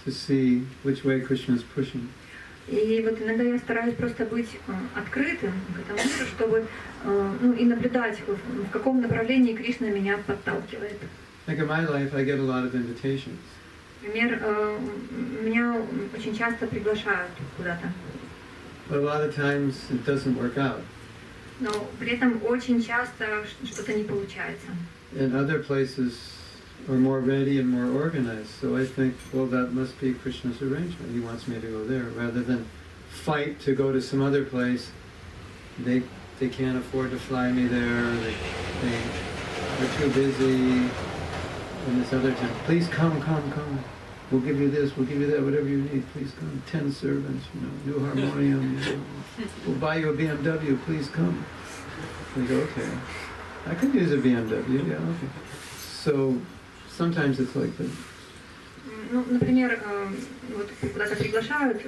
to see which way Krishna is pushing. И вот иногда я стараюсь просто быть открытым к этому миру, чтобы и наблюдать, в каком направлении Кришна меня подталкивает. Like in my life, I get a lot of invitations. Например, меня очень часто приглашают куда-то. But a lot of times it doesn't work out. Но при этом очень часто что-то не получается. And other places are more ready and more organized. So I think, well, that must be Krishna's arrangement. He wants me to go there, rather than fight to go to some other place. They can't afford to fly me there. They're too busy. In this other town, please come. We'll give you this, we'll give you that, whatever you need. Please come. 10 servants, new harmonium. We'll buy you a BMW. Please come. I go, okay. I could use a BMW. Yeah, okay. So sometimes it's like that. Например, вот куда-то приглашают,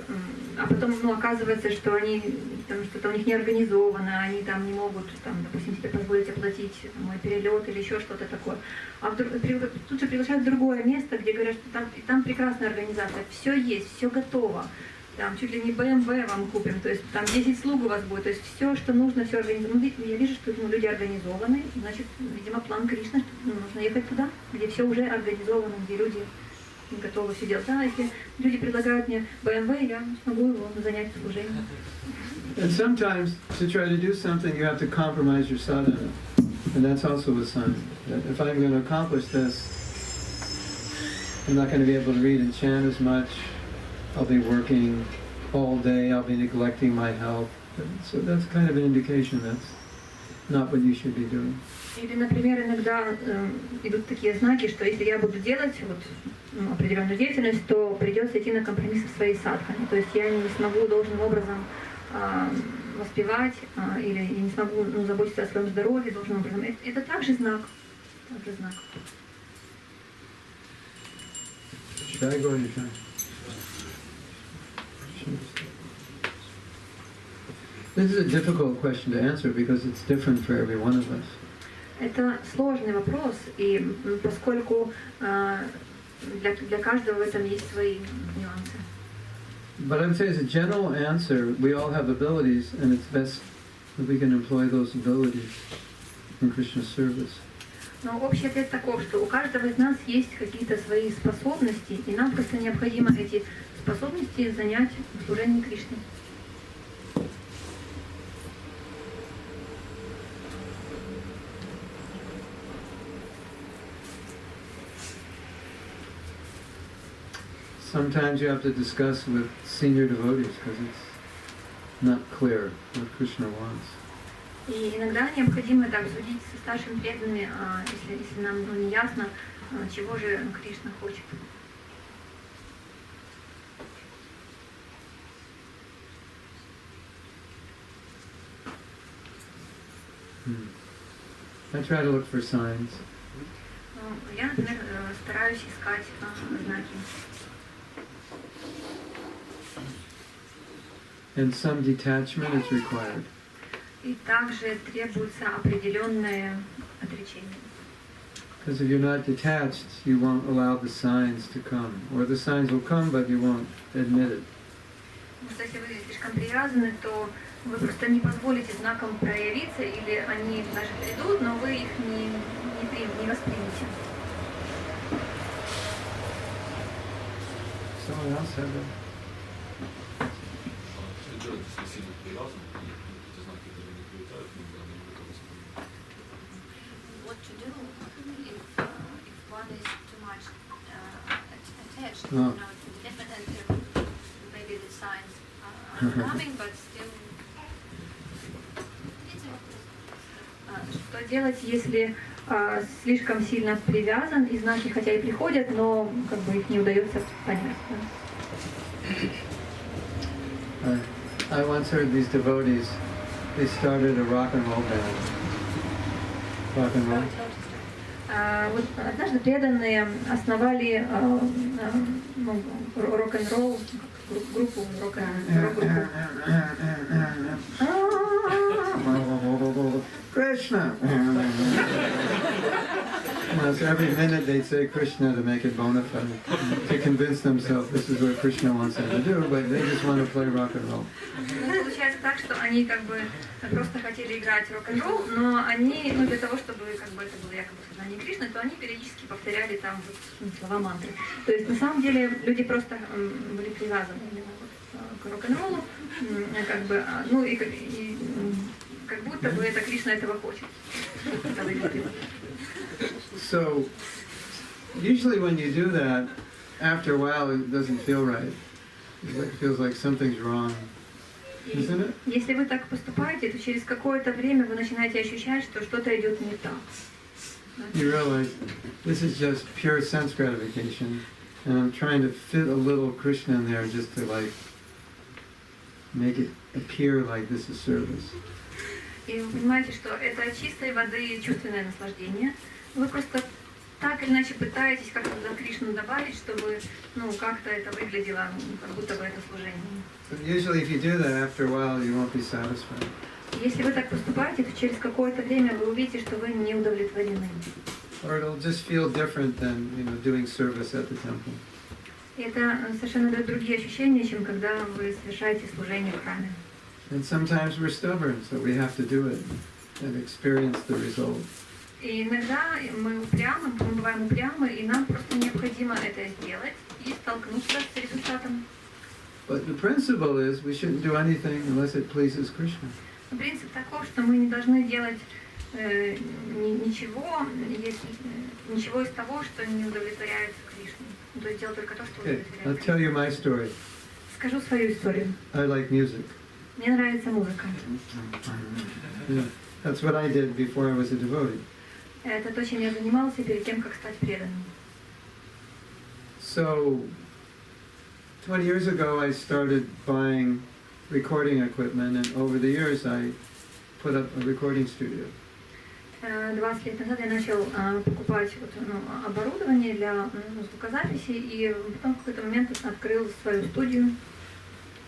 а потом, оказывается, что они там что-то у них не организовано, они там не могут, допустим, себе позволить оплатить мой перелет или еще что-то такое. А тут же приглашают в другое место, где говорят, что там прекрасная организация, все есть, все готово. Там чуть ли не BMW вам купим, то есть там 10 слуг у вас будет, то есть все, что нужно, все организовано. Я вижу, что люди организованы, значит, видимо, план Кришны, что нужно ехать туда, где все уже организовано, где люди готовы все делать. Да, если люди предлагают мне BMW, я смогу его занять служением. And sometimes to try to do something, you have to compromise your sadhana, and that's also a sign that if I'm going to accomplish this, I'm not going to be able to read and chant as much. I'll be working all day. I'll be neglecting my health. So that's kind of an indication that's not what you should be doing. Или, например, иногда идут такие знаки, что если я буду делать определенную деятельность, то придется идти на компромисс со своей садханой. То есть я не смогу должным образом воспевать или я не смогу заботиться о своем здоровье должным образом. Это также знак. Should I go or you try? This is a difficult question to answer because it's different for every one of us. Это сложный вопрос, и поскольку для каждого в этом есть свои нюансы. But I would say as a general answer, we all have abilities, and it's best if we can employ those abilities in Krishna's service. Но общий ответ таков, что у каждого из нас есть какие-то свои способности, и нам просто необходимо эти способности занять в служении Кришне. Sometimes you have to discuss with senior devotees because it's not clear what Krishna wants. И иногда необходимо обсудить со старшими преданными, если нам не ясно, чего же Кришна хочет. I try to look for signs. Я, например, стараюсь искать знаки. And some detachment is required. И также требуется определенное отречение. Because if you're not detached, you won't allow the signs to come. Or the signs will come, but you won't admit it. Потому что если вы слишком привязаны, то вы просто не позволите знакам проявиться, или они даже придут, но вы их не воспримете. Someone else have that? Что делать, если сильно привязан, и эти знаки даже не прилетают, иногда они не готовы исполнять? What to do if one is too much attached, Oh. you know, to the different, and maybe the signs are coming, but still. Что делать, если слишком сильно привязан, и знаки хотя и приходят, но как бы их не удается понять. I once heard these devotees, they started a rock and roll band. Rock and roll. Вот однажды преданные основали рок-н-ролл группу, рок-группу. Krishna! So every minute they'd say Krishna to make it bona fide, to convince themselves this is what Krishna wants them to do, but they just want to play rock and roll. Получается так, что они как бы просто хотели играть рок-н-ролл, но они, для того, чтобы как бы это было якобы сознание Кришны, то они периодически повторяли там слова мантры. То есть на самом деле люди просто были привязаны к рок-н-роллу, как бы, и как будто бы это Кришна этого хочет. So, usually when you do that, after a while it doesn't feel right. It feels like something's wrong, isn't it? Если вы так поступаете, то через какое-то время вы начинаете ощущать, что что-то идет не так. You realize this is just pure sense gratification, and I'm trying to fit a little Krishna in there just to like make it appear like this is service. И вы понимаете, что это чистой воды чувственное наслаждение. Вы просто так или иначе пытаетесь как-то за Кришну добавить, чтобы как-то это выглядело, как будто бы это служение. So usually if you do that, after a while you won't be satisfied. Если вы так поступаете, то через какое-то время вы увидите, что вы не удовлетворены. Or it'll just feel different than, doing service at the temple. И это совершенно другие ощущения, чем когда вы совершаете служение в храме. And sometimes we're stubborn, so we have to do it and experience the result. И иногда мы бываем упрямы, и нам просто необходимо это сделать и столкнуться с результатом. But the principle is we shouldn't do anything unless it pleases Krishna. Принцип таков, что мы не должны делать ничего из того, что не удовлетворяет Кришну. То есть делать только то, что Okay, I'll удовлетворяет tell Кришну. you my story. Скажу свою историю. I like music. Мне нравится музыка. Yeah, that's what I did before I was a devotee. Это то, чем я занимался перед тем, как стать преданным. So, 20 years ago I started buying recording equipment, and over the years I put up a recording studio. 20 лет назад я начал покупать оборудование для звукозаписи, и потом в какой-то момент открыл свою студию.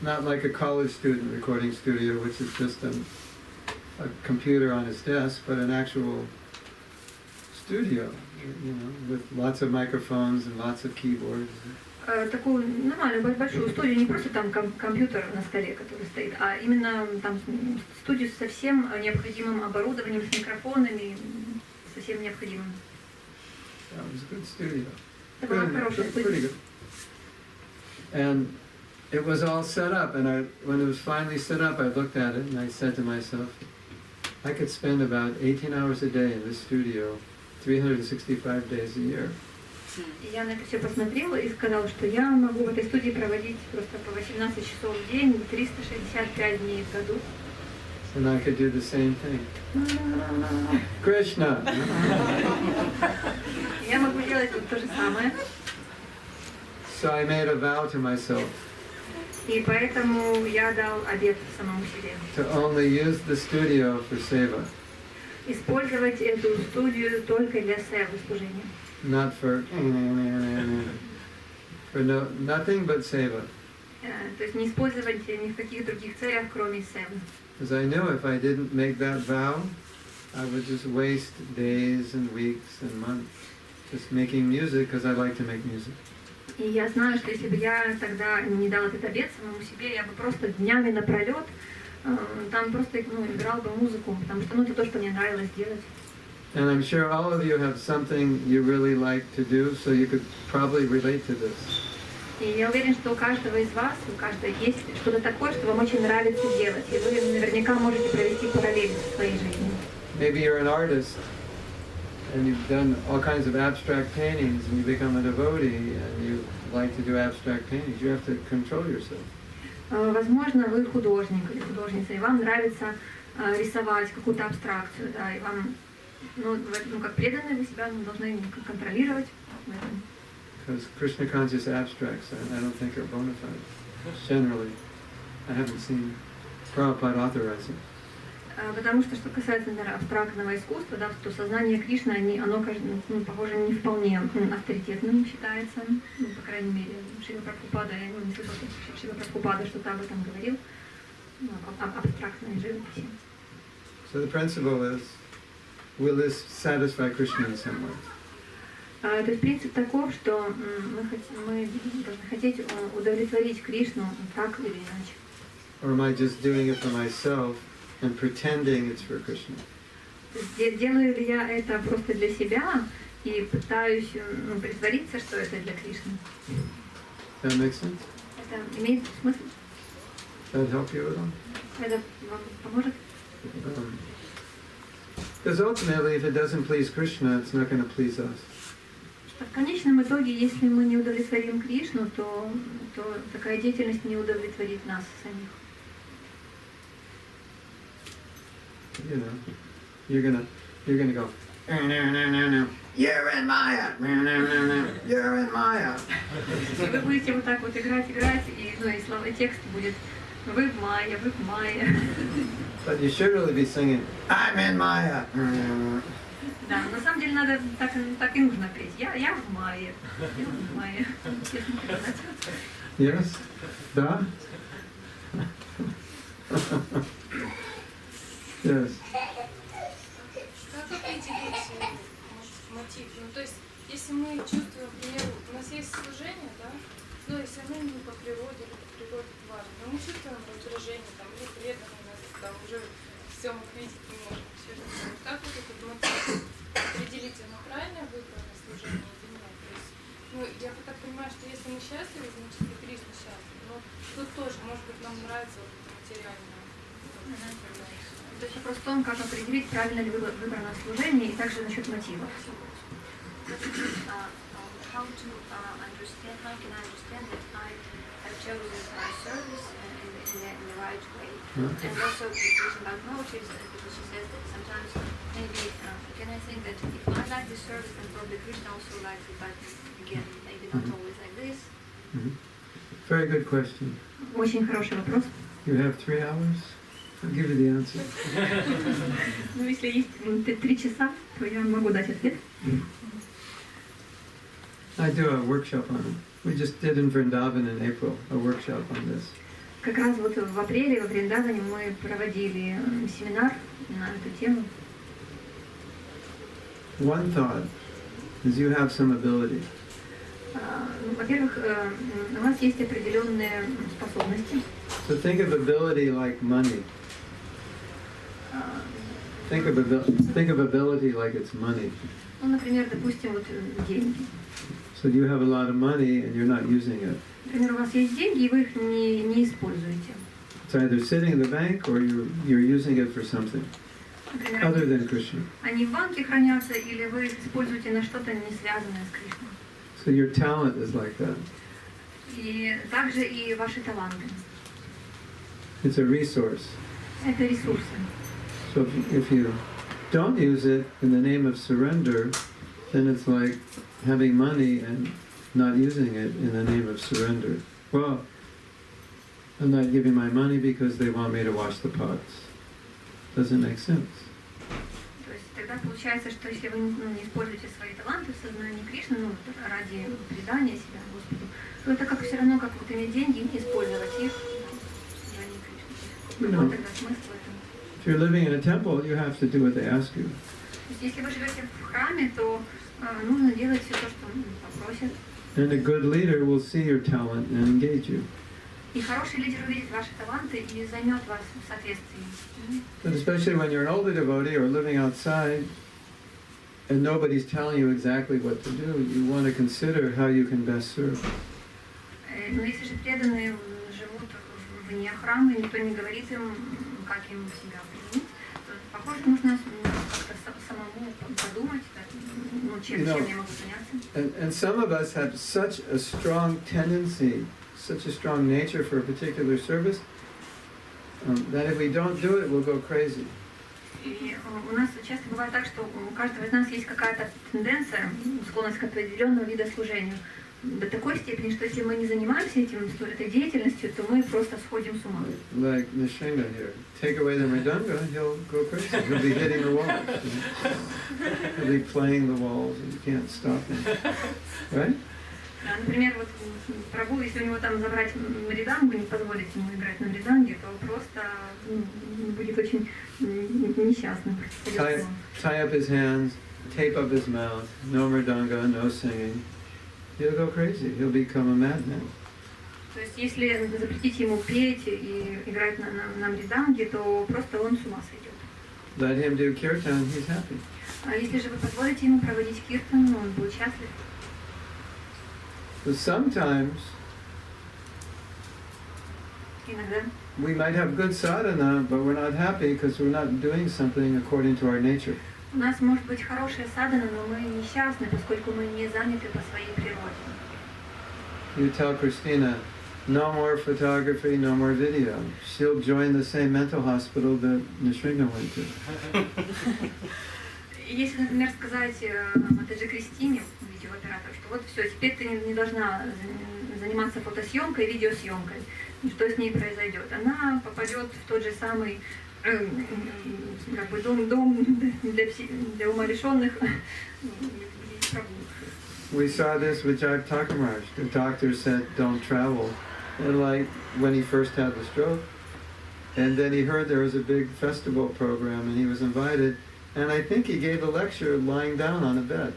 Not like a college student recording studio, which is just a computer on his desk, but an actual studio, with lots of microphones and lots of keyboards. Такую нормальную большую студию, не просто там компьютер на столе, который стоит, а именно там студию со всем необходимым оборудованием, с микрофонами, со всем необходимым. That was a good studio. Это была хорошая Pretty студия. good. And it was all set up, and when it was finally set up, I looked at it and I said to myself, I could spend about 18 hours a day in this studio, 365 days a year. И я на это все посмотрела и сказала, что я могу в этой студии проводить просто по 18 часов в день, 365 дней в году. And I could do the same thing. Krishna! Я могу делать вот то же самое. So I made a vow to myself И поэтому я дал обет самому себе. to only use the studio for seva. использовать эту студию только для севы служения. not for nothing but seva. То есть не использовать ни в каких других целях, кроме севы. Because I knew if I didn't make that vow, I would just waste days and weeks and months just making music because I like to make music. И я знаю, что если бы я тогда не дала этот обет самому себе, я бы просто днями напролет там просто играл бы музыку, потому что это то, что мне нравилось делать. And I'm sure all of you have something you really like to do, so you could probably relate to this. И я уверен, что у каждого из вас, у каждого есть что-то такое, что вам очень нравится делать. И вы наверняка можете провести параллель в своей жизни. Maybe you're an artist and you've done all kinds of abstract paintings and you become a devotee and you like to do abstract paintings. You have to control yourself. Возможно, вы художник или художница, и вам нравится рисовать какую-то абстракцию, да, и вам, как преданные, вы себя должны контролировать в этом. Because Krishna conscious abstracts, I don't think are bona fide. Generally, I haven't seen Prabhupada authorize it. Потому что касается, наверное, абстрактного искусства, да, то сознание Кришны, оно, похоже, не вполне авторитетным считается. По крайней мере, Шрила Прабхупада, я не слышала, что Шрила Прабхупада что-то об этом говорил, об абстрактной живописи. So the principle is, will this satisfy Krishna in some way? То есть принцип таков, что мы должны хотеть удовлетворить Кришну так или иначе. Or am I just doing it for myself and pretending it's for Krishna? Делаю ли я это просто для себя и пытаюсь притвориться, что это для Кришны? That makes sense? Это имеет смысл? That help you at all? Это вам поможет? Because ultimately, if it doesn't please Krishna, it's not going to please us. В конечном итоге, если мы не удовлетворим Кришну, то такая деятельность не удовлетворит нас самих. You know, you're gonna go. You're in Maya. You're in Maya. И вы будете вот так вот играть, и слова, и текст будет вы в мае, вы в мае. But you should really be singing, I'm in Maya. Да, на самом деле надо так и нужно петь. Я в мае. Я в мае. Yes? Да? Yes. Как определить мотив? То есть, если мы чувствуем, например, у нас есть служение, да, если оно не по природе или по природе важно, но мы чувствуем раздражение, или преданные нас уже все мы видеть не можем. Как вот этот мотив определить, оно правильно выбрано служение или нет? То есть, я так понимаю, что если мы счастливы, значит и Кришна счастлив. Но тут тоже, может быть, нам нравится вот это материальное. То есть вопрос в том, как определить, правильно ли выбрано служение, и также насчет мотива. How can I understand that I have chosen my service in the right way? And also the question about motives, because she says that sometimes maybe, can I think that if I like this service, then probably Krishna also likes it, but again, maybe not always like this. Very good question. Очень хороший вопрос. You have 3 hours? I'll give you the answer. Если есть 3 часа, то я могу дать ответ. I do a workshop on it. We just did in Vrindavan in April, a workshop on this. Как раз вот в апреле во Вриндаване мы проводили семинар на эту тему. One thought is you have some ability. Во-первых, у вас есть определенные способности. So think of ability like money. Think of ability like it's money. Например, допустим, вот деньги. So you have a lot of money and you're not using it. Например, у вас есть деньги, и вы их не используете. It's either sitting in the bank or you're using it for something Например, other than Krishna. они в банке хранятся, или вы их используете на что-то не связанное с Кришной. So your talent is like that. И также и ваши таланты. It's a resource. Это ресурсы. So if you don't use it in the name of surrender, then it's like having money and not using it in the name of surrender. Well, I'm not giving my money because they want me to wash the pots. Doesn't make sense. То тогда получается, что если вы не используете свои таланты в сознании Кришны, ради предания себя Господу, то это как все равно, как вот иметь деньги и не использовать их в сознании Кришны. Какой тогда смысл в этом? If you're living in a temple, you have to do what they ask you. То есть, если вы живете в храме, то нужно делать все то, что попросят. And a good leader will see your talent and engage you. И хороший лидер увидит ваши таланты и займет вас в соответствии. But especially when you're an older devotee or living outside and nobody's telling you exactly what to do, you want to consider how you can best serve. Но если же преданные живут вне храма, и никто не говорит им, как им себя применить, то, похоже, нужно как-то самому подумать, чем я могу заняться. And some of us have such a strong tendency, such a strong nature for a particular service, that if we don't do it, we'll go crazy. И у нас часто бывает так, что у каждого из нас есть какая-то тенденция, склонность к определенному виду служению. До такой степени, что если мы не занимаемся этой деятельностью, то мы просто сходим с ума. Like Nishinga here. Take away the mridanga, he'll go crazy. He'll be hitting the walls. He'll be playing the walls and you can't stop him. Right? Например, вот прабху, если у него там забрать мридангу, не позволить ему играть на мриданге, то просто будет очень несчастным. Tie up his hands, tape up his mouth, no mridanga, no singing. He'll go crazy. He'll become a madman. То есть, если запретить ему петь и играть на мриданге, то просто он с ума сойдет. Let him do kirtan, he's happy. А если же вы позволите ему проводить киртан, он будет счастлив. But sometimes Иногда we might have good sadhana, but we're not happy because we're not doing something according to our nature. у нас может быть хорошая садхана, но мы несчастны, поскольку мы не заняты по своей природе. You tell Christina, no more photography, no more video. She'll join the same mental hospital that Nisringa went to. Если, например, сказать этой же Кристине, видеооператору, что вот все, теперь ты не должна заниматься фотосъемкой, видеосъемкой, и что с ней произойдет? Она попадет в тот же самый как бы дом для умалишенных. We saw this with Jive Thakuraj. The doctor said, don't travel. And like when he first had the stroke. And then he heard there was a big festival program and he was invited. And I think he gave a lecture lying down on a bed.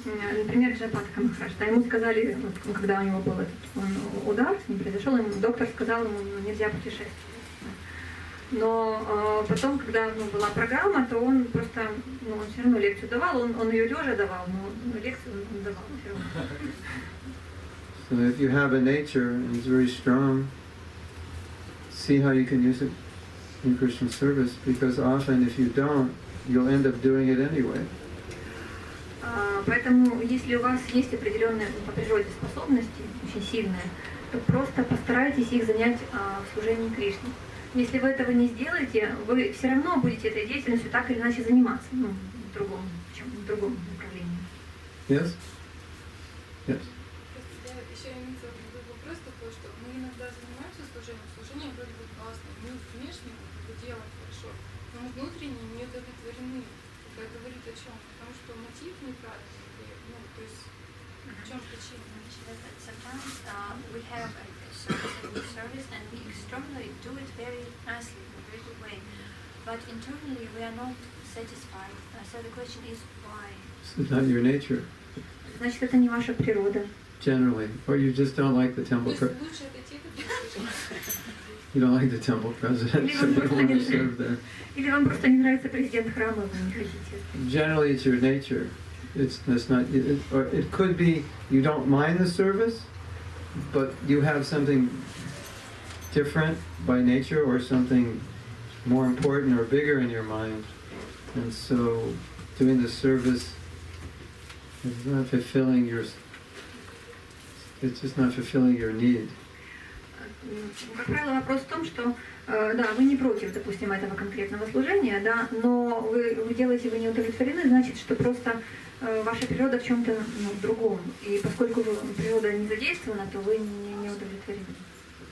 Например, Джапат Камахараш. Ему сказали, когда у него был этот удар, с ним произошел, доктор сказал ему, нельзя путешествовать. Но потом, когда была программа, то он просто, он все равно лекцию давал, он ее лежа давал, но лекцию он давал все равно. So if you have a nature and it's very strong, see how you can use it in Christian service, because often if you don't, you'll end up doing it anyway. Поэтому, если у вас есть определенные по природе способности, очень сильные, то просто постарайтесь их занять в служении Кришне. Если вы этого не сделаете, вы все равно будете этой деятельностью так или иначе заниматься, в другом направлении. Yes? Yes. Я еще имеется вопрос такой, что мы иногда занимаемся служением, служение вроде бы классно, мы внешне делаем хорошо, но мы внутренне не удовлетворены. Это говорит о чем? Потому что мотив неправильный, то есть в чем причина? Sometimes we have a service and we externally do it very nicely, in a very good way, but internally we are not satisfied. So the question is why? It's not your nature. Значит, это не ваша природа. Generally, or you just don't like the temple. You don't like the temple president, so you don't want to serve there. Или вам просто не нравится президент храма, вы не хотите. Generally, it's your nature. It's not. Or it could be you don't mind the service, but you have something different by nature, or something more important or bigger in your mind, and so doing the service is not fulfilling your. It's just not fulfilling your need. Как правило, вопрос в том, что да, вы не против, допустим, этого конкретного служения, да, но вы делаете, вы не удовлетворены, значит, что просто ваша природа в чем-то другом. И поскольку природа не задействована, то вы не удовлетворены.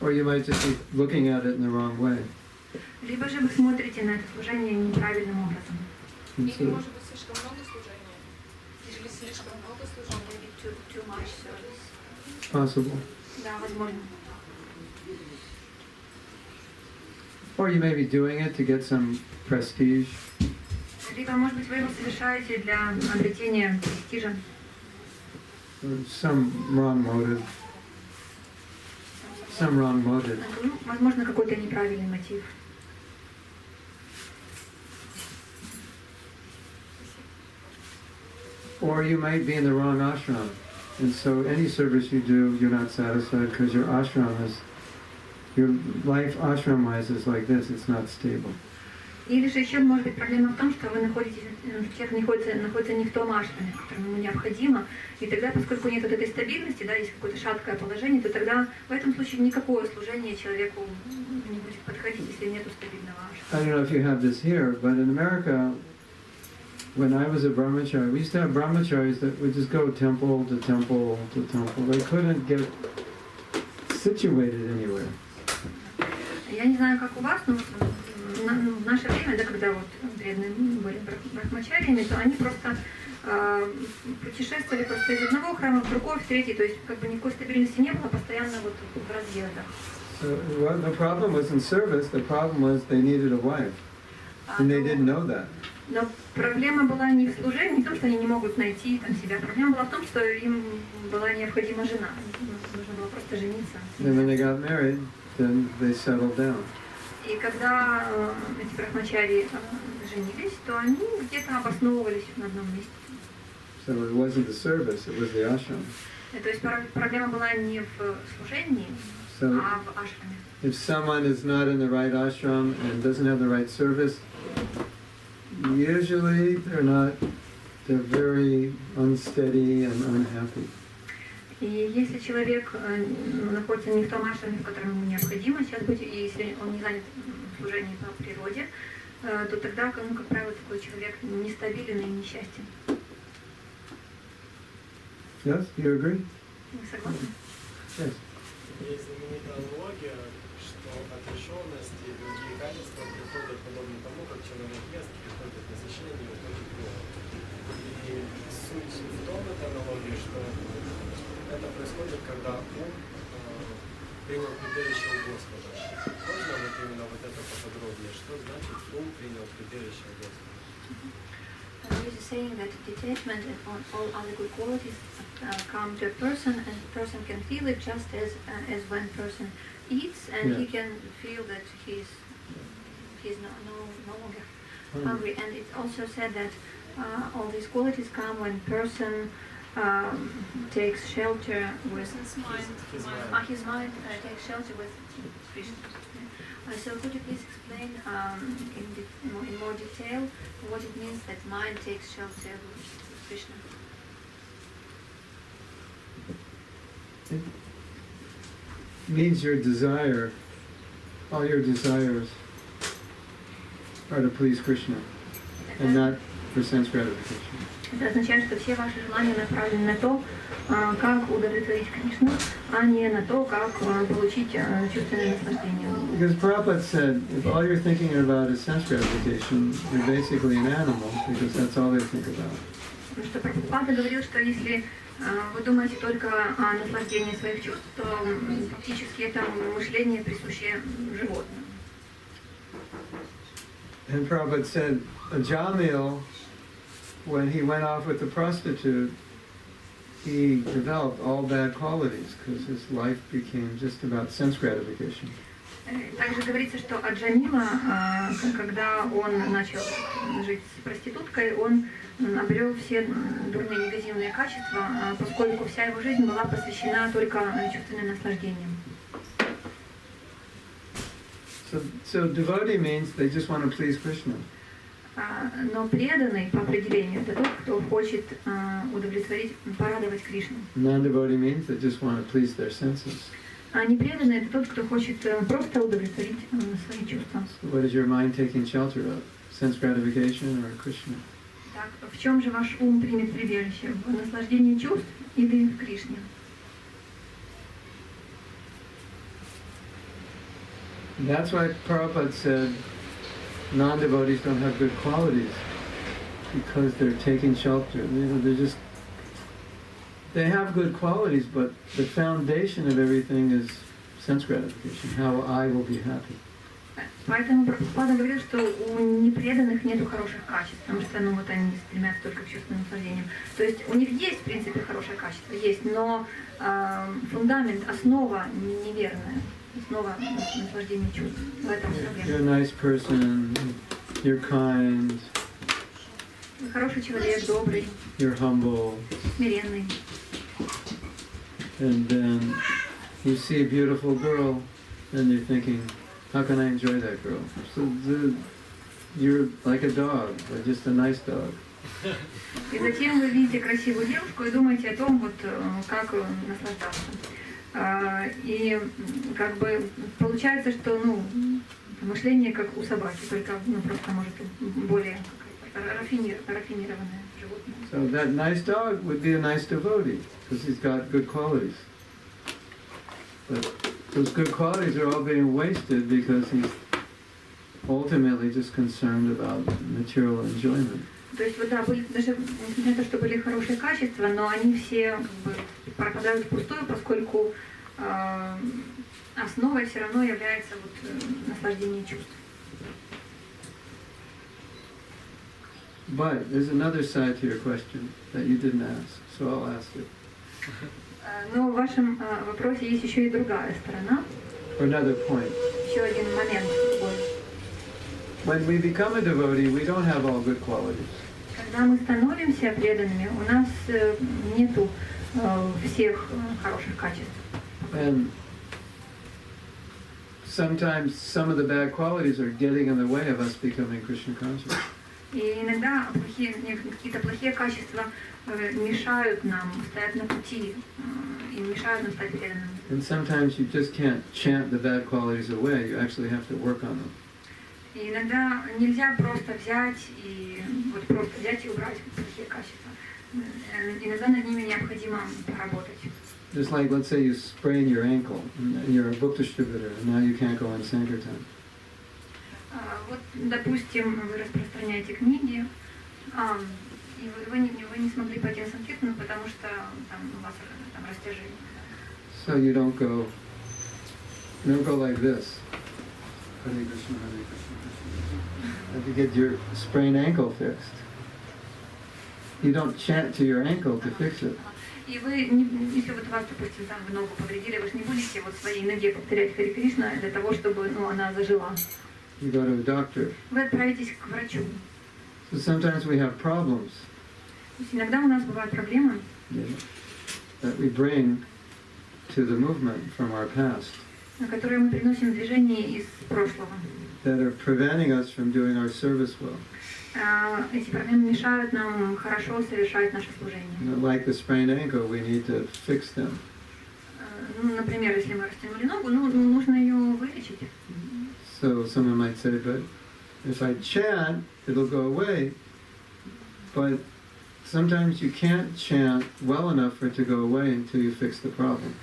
Or you might just be looking at it in the wrong way. Либо же вы смотрите на это служение неправильным образом. And Или so, может быть слишком много служения? Или слишком много Or служения? maybe too much service. possible. Да, возможно. Or you may be doing it to get some prestige. Либо, может быть, вы его совершаете для обретения престижа. Or some wrong motive. Some wrong motive. Ну, возможно, какой-то неправильный мотив. Or you might be in the wrong ashram. And so any service you do, you're not satisfied because your ashram is, your life ashram-wise is like this, it's not stable. Или же еще может быть проблема в том, что вы находитесь, человек находится не в том ашраме, которому ему необходимо, и тогда, поскольку нет вот этой стабильности, да, есть какое-то шаткое положение, то тогда в этом случае никакое служение человеку не будет подходить, если нет стабильного ашрама. I don't know if you have this here, but in America, when I was a brahmachari, we used to have brahmacharis that would just go temple to temple to temple. They couldn't get situated anywhere. Я не знаю, как у вас, но в наше время, да, когда вот преданные были брахмачариями, то они просто путешествовали просто из одного храма в другой, в третий, то есть как бы никакой стабильности не было, постоянно вот в разъездах. So the problem wasn't service, the problem was they needed a wife. And they didn't know that. Но проблема была не в служении, не в том, что они не могут найти там себя. Проблема была в том, что им была необходима жена. Нужно было просто жениться. And when they got married, then they settled down. И когда эти брахмачари женились, то они где-то обосновывались на одном месте. So it wasn't the service, it was the ashram. То есть проблема была не в служении, So а в ашраме. if someone is not in the right ashram and doesn't have the right service, usually they're very unsteady and unhappy. И если человек находится не в том ашраме, в котором ему необходимо сейчас быть, и если он не занят в служении по природе, то тогда, ну, как правило, такой человек нестабилен и несчастен. Yes, you agree? Вы согласны? Yes. Есть знаменитая аналогия, что отрешенность и другие качества приходят подобно тому, как человек ест, приходит насыщение и уходит голод. И суть в том, этой аналогии, что это происходит, когда ум принял прибежище у Господа. Можно вот именно вот это поподробнее? Что значит ум принял прибежище у Господа? There is a saying that detachment and all other good qualities come to a person, and a person can feel it just as when person eats, and he can feel that he's no longer hungry. And it's also said that all these qualities come when person takes shelter with His mind. his mind takes shelter with Krishna. So could you please explain in more detail what it means that mind takes shelter with Krishna? It means your desire, all your desires are to please Krishna and not for sense gratification. Это означает, что все ваши желания направлены на то, как удовлетворить Кришну, а не на то, как получить чувственное наслаждение. Because Prabhupada said, if all you're thinking about is sense gratification, you're basically an animal, because that's all they think about. Потому что Прабхупада говорил, что если вы думаете только о наслаждении своих чувств, то фактически это мышление присущее животным. And Prabhupada said, Jamil, when he went off with the prostitute, he developed all bad qualities because his life became just about sense gratification. Также говорится, что Аджамила, когда он начал жить с проституткой, он обрел все дурные негативные качества, поскольку вся его жизнь была посвящена только чувственным наслаждениям. So devotee means they just want to please Krishna. Но преданный по определению это тот, кто хочет удовлетворить, порадовать Кришну. Non-devotee means they just want to please their senses. А непреданный это тот, кто хочет просто удовлетворить свои чувства. So what is your mind taking shelter of? Sense gratification or Krishna? Так, в чем же ваш ум примет прибежище? В наслаждении чувств или в Кришне? That's why Prabhupada said non-devotees don't have good qualities, because they're taking shelter. They're just, they have good qualities, but the foundation of everything is sense gratification, how I will be happy. Поэтому Прабхупада говорит, что у непреданных нету хороших качеств, потому что вот они стремятся только к чувственным наслаждениям. То есть у них есть, в принципе, хорошее качество, есть, но фундамент, основа неверная, основа наслаждения чувств. В этом проблема. You're a nice person, you're kind, Хороший человек, добрый, you're humble, смиренный. and then you see a beautiful girl, and you're thinking, how can I enjoy that girl? So you're like a dog, but just a nice dog. И затем вы видите красивую девушку и думаете о том, вот как наслаждаться. И как бы получается, что мышление как у собаки, только просто может более рафинированное животное. So that nice dog would be a nice devotee, because he's got good qualities. But those good qualities are all being wasted because he's ultimately just concerned about material enjoyment. То есть, вот, да, были даже, несмотря на то, что были хорошие качества, но они все как бы пропадают впустую, поскольку основой все равно является вот, наслаждение чувств. But there's another side to your question that you didn't ask, so I'll ask it. Но в вашем вопросе есть еще и другая сторона, Or another point. еще один момент. When we become a devotee, we don't have all good qualities. Когда мы становимся преданными, у нас нету всех хороших качеств. And sometimes some of the bad qualities are getting in the way of us becoming Krishna conscious. И иногда какие-то плохие качества мешают нам, стоят на пути и мешают нам стать преданными. And sometimes you just can't chant the bad qualities away, you actually have to work on them. И иногда нельзя просто взять и вот просто взять и убрать плохие качества. Иногда над ними необходимо поработать. Just like, let's say you sprain your ankle, and you're a book distributor, and now you can't go on Sankirtan. Вот, допустим, вы распространяете книги, и вы не смогли пойти на Санкиртану, потому что там у вас там растяжение. So you don't go like this. Hare Krishna, Hare Krishna, Krishna Krishna. Have to get your sprained ankle fixed. You don't chant to your ankle to fix it. И вы, если вот вас, допустим, там в ногу повредили, вы же не будете вот своей ноге повторять Харе Кришна для того, чтобы она зажила. You go to a doctor. Вы отправитесь к врачу. So sometimes we have problems То есть иногда у нас бывают проблемы, that we bring to the movement from our past, которые мы приносим в движение из прошлого. that are preventing us from doing our service well. Эти проблемы мешают нам хорошо совершать наше служение. Like the sprained ankle, we need to fix them. Например, если мы растянули ногу, нужно ее вылечить. So someone might say, but if I chant, it'll go away. But sometimes you can't chant well enough for it to go away until you fix the problem.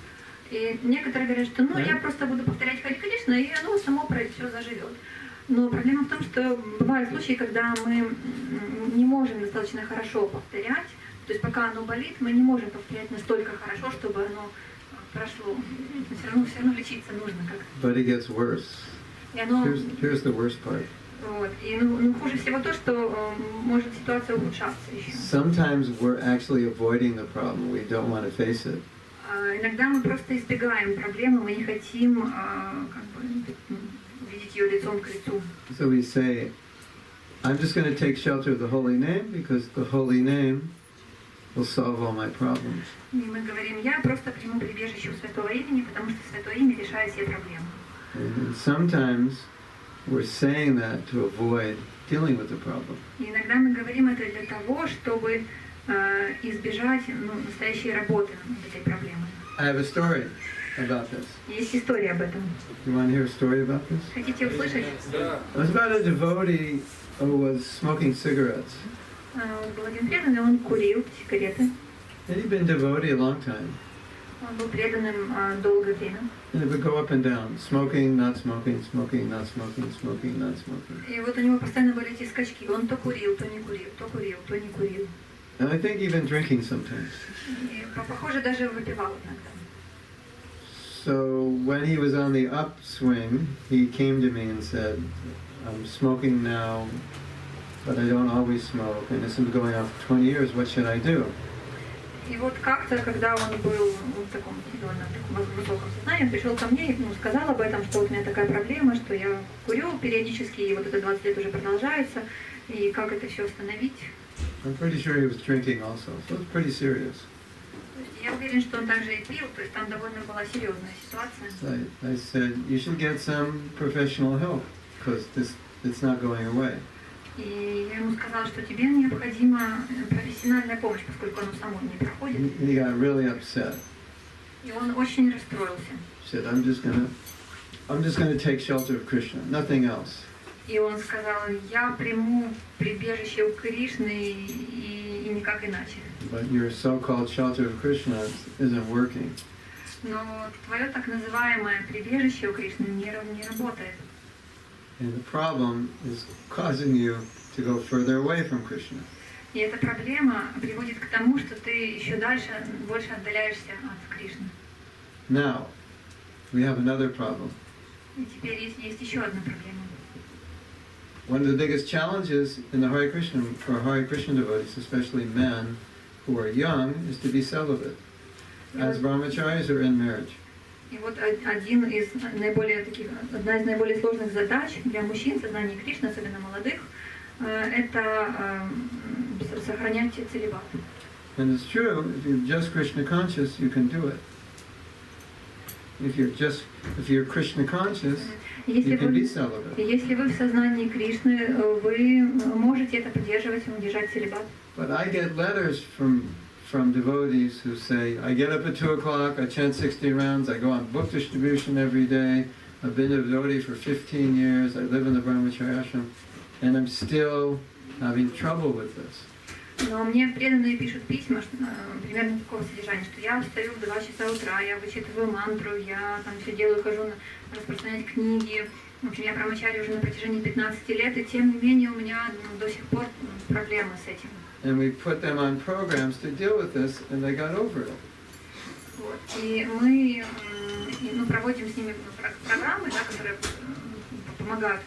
И некоторые говорят, что я просто буду повторять Харе Кришна, и оно само все заживет. Но проблема в том, что бывают случаи, когда мы не можем достаточно хорошо повторять, то есть пока оно болит, мы не можем повторять настолько хорошо, чтобы оно прошло. Все равно лечиться нужно как-то. But it gets worse. Here's the worst part. Вот. И хуже всего то, что может ситуация ухудшаться еще. Sometimes we're actually avoiding the problem. We don't want to face it. Иногда мы просто избегаем проблемы, мы не хотим как бы, видеть ее лицом к лицу. So we say, I'm just going to take shelter of the holy name because the holy name will solve all my problems. И мы говорим, я просто приму прибежище у Святого Имени, потому что Святое Имя решает все проблемы. And sometimes we're saying that to avoid dealing with the problem. И иногда мы говорим это для того, чтобы избежать настоящей работы над этой проблемой. I have a story about this. Есть история об этом. You want to hear a story about this? Хотите услышать? It was about a devotee who was smoking cigarettes. Был один преданный, он курил сигареты. And he'd been devotee a long time. Он был преданным долгое время. And it would go up and down. Smoking, not smoking, smoking, not smoking, smoking, not smoking. И вот у него постоянно были эти скачки. Он то курил, то не курил, то курил, то не курил. And I think even drinking sometimes. И, похоже, даже выпивал иногда. So when he was on the upswing, he came to me and said, I'm smoking now, but I don't always smoke, and this has been going on for 20 years, what should I do? И вот как-то, когда он был в таком довольно высоком сознании, он пришел ко мне и сказал об этом, что вот у меня такая проблема, что я курю периодически, и вот это 20 лет уже продолжается, и как это все остановить. I'm pretty sure he was drinking also, so it's pretty serious. Я уверен, что он также и пил, то есть там довольно была серьезная ситуация. I said, you should get some professional help, because it's not going away. И я ему сказала, что тебе необходима профессиональная помощь, поскольку оно само не проходит. He got really upset. И он очень расстроился. He said, I'm just gonna take shelter of Krishna, nothing else. И он сказал, я приму прибежище у Кришны и никак иначе. But your so-called shelter of Krishna isn't working. Но твое так называемое прибежище у Кришны не работает. And the problem is causing you to go further away from Krishna. И эта проблема приводит к тому, что ты еще дальше, больше отдаляешься от Кришны. Now, we have another problem. И теперь есть еще одна проблема. One of the biggest challenges in the Hare Krishna, for Hare Krishna devotees, especially men who are young, is to be celibate, as brahmacharis or in marriage. И вот одна из наиболее сложных задач для мужчин в сознании Кришны, особенно молодых, это сохранять целибат. And it's true, if you're just Krishna conscious, you can do it. If you're Krishna conscious, you can be celibate. Если вы в сознании Кришны, вы можете это поддерживать, удержать целибат. But I get letters from devotees who say, I get up at 2 o'clock, I chant 60 rounds, I go on book distribution every day, I've been a devotee for 15 years, I live in the brahmacharya ashram, and I'm still having trouble with this. Но мне преданные пишут письма, примерно такого содержания, что я встаю в 2 часа утра, я вычитываю мантру, я там все делаю, хожу распространять книги. В общем, я брамачарья уже на протяжении 15 лет, и тем не менее у меня до сих пор проблемы с этим. And we put them on programs to deal with this, and they got over it. Вот. И мы проводим с ними программы, да, которые помогают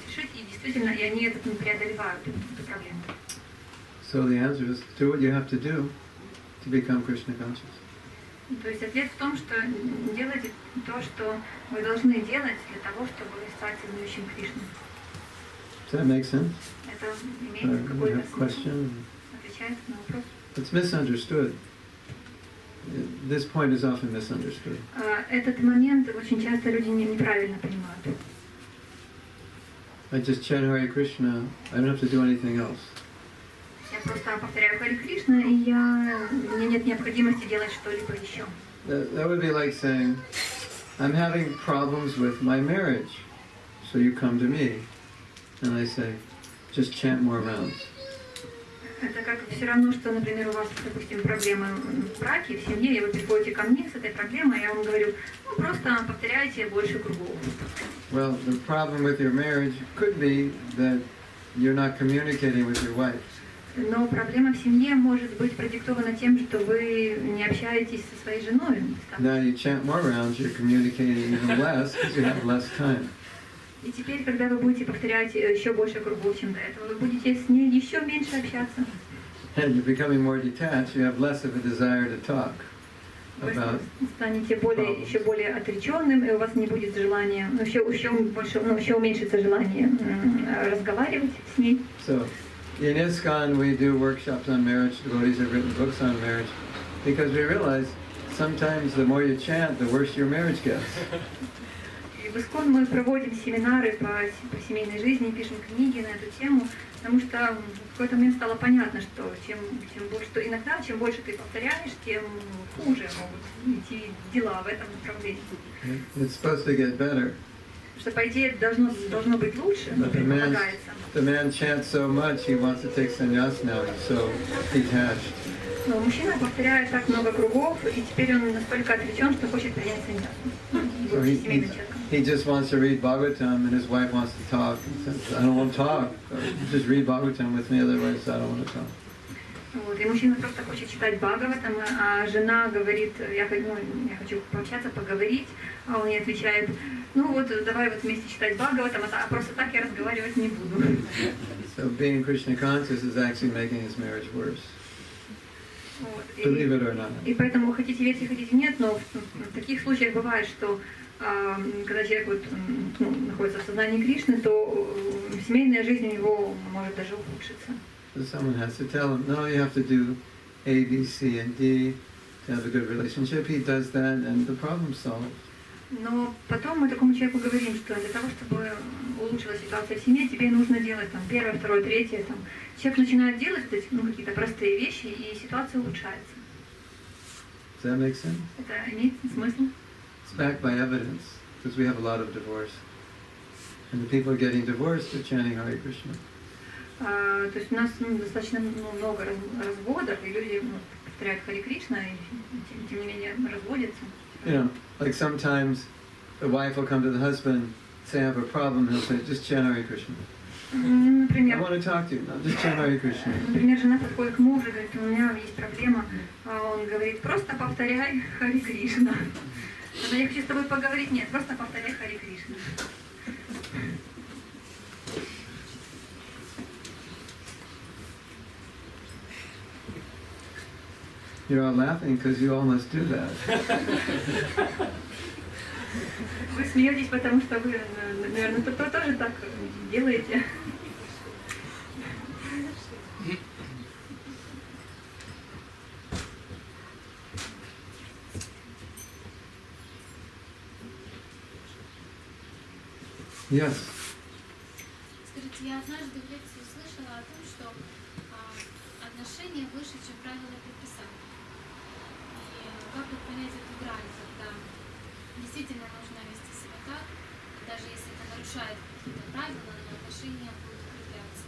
решить, и действительно, и они это преодолевают, эту проблему. So the answer is, do what you have to do to become Krishna conscious. То есть ответ в том, что делайте то, что вы должны делать для того, чтобы стать сознающим Кришну. Does that make sense? Это имеет какой-то смысл? Question? Отвечает на вопрос. It's misunderstood. This point is often misunderstood. Этот момент очень часто люди неправильно понимают. I just chant Hare Krishna, I don't have to do anything else. Я просто повторяю Харе Кришна, и мне нет необходимости делать что-либо еще. That would be like saying, I'm having problems with my marriage, so you come to me, and I say, just chant more rounds. Это как все равно, что, например, у вас, допустим, проблемы в браке, в семье, и вы приходите ко мне с этой проблемой, я вам говорю, просто повторяйте больше кругов. Well, the problem with your marriage could be that you're not communicating with your wife. Но проблема в семье может быть продиктована тем, что вы не общаетесь со своей женой. Now you chant more rounds, you're communicating even less because you have less time. И теперь, когда вы будете повторять еще больше кругов, чем до этого, вы будете с ней еще меньше общаться. And you're becoming more detached, you have less of a desire to talk about. Вы станете еще более отреченным, и у вас не будет желания, еще уменьшится желание разговаривать с ней. So, in ISKCON we do workshops on marriage, devotees have written books on marriage, because we realize sometimes the more you chant, the worse your marriage gets. В ISKCON мы проводим семинары по семейной жизни, пишем книги на эту тему, потому что в какой-то момент стало понятно, что иногда, чем больше ты повторяешь, тем хуже могут идти дела в этом направлении. It's supposed to get better. Что, по идее, должно быть лучше, но But предполагается. the man chants so much, he wants to take sannyas now. He's so detached. Но мужчина повторяет так много кругов, и теперь он настолько отвлечен, что хочет принять саньясу. So Будучи семейным человеком. he just wants to read Bhagavatam, and his wife wants to talk. He says, I don't want to talk. Just read Bhagavatam with me, otherwise I don't want to talk. Вот, и мужчина просто хочет читать Бхагаватам, а жена говорит, я хочу пообщаться, поговорить, а он ей отвечает, ну вот давай вот вместе читать Бхагаватам, а просто так я разговаривать не буду. So being Krishna conscious is actually making his marriage worse. Вот, Believe it or not. и поэтому хотите верьте, хотите нет, но в таких случаях бывает, что когда человек вот, находится в сознании Кришны, то семейная жизнь у него может даже ухудшиться. So someone has to tell him, no, you have to do A, B, C, and D to have a good relationship. He does that, and the problem's solved. Но потом мы такому человеку говорим, что для того, чтобы улучшилась ситуация в семье, тебе нужно делать там первое, второе, третье. Там. Человек начинает делать вот эти, какие-то простые вещи, и ситуация улучшается. Does that make sense? Это имеет смысл? It's backed by evidence, because we have a lot of divorce. And the people getting divorced are chanting Hare Krishna. То есть у нас достаточно много разводов, и люди повторяют Харе Кришна, и тем не менее разводятся. You know, like sometimes the wife will come to the husband, say I have a problem, he'll say, just chant Hare Krishna. I Например, want to talk to you, no, just chant Hare Krishna. например, жена подходит к мужу и говорит, у меня есть проблема, а он говорит, просто повторяй Харе Кришна. Она, я хочу с тобой поговорить, нет, просто повторяй Харе Кришна. You're all laughing because you all must do that. Вы смеетесь, потому что вы, наверное, тоже так делаете. Yes. Скажите, я однажды в лекции услышала о том, что отношения выше, чем правила предписания. И как тут понять эту грань, когда действительно нужно вести себя так, даже если это нарушает какие-то правила, но отношения будут укрепляться.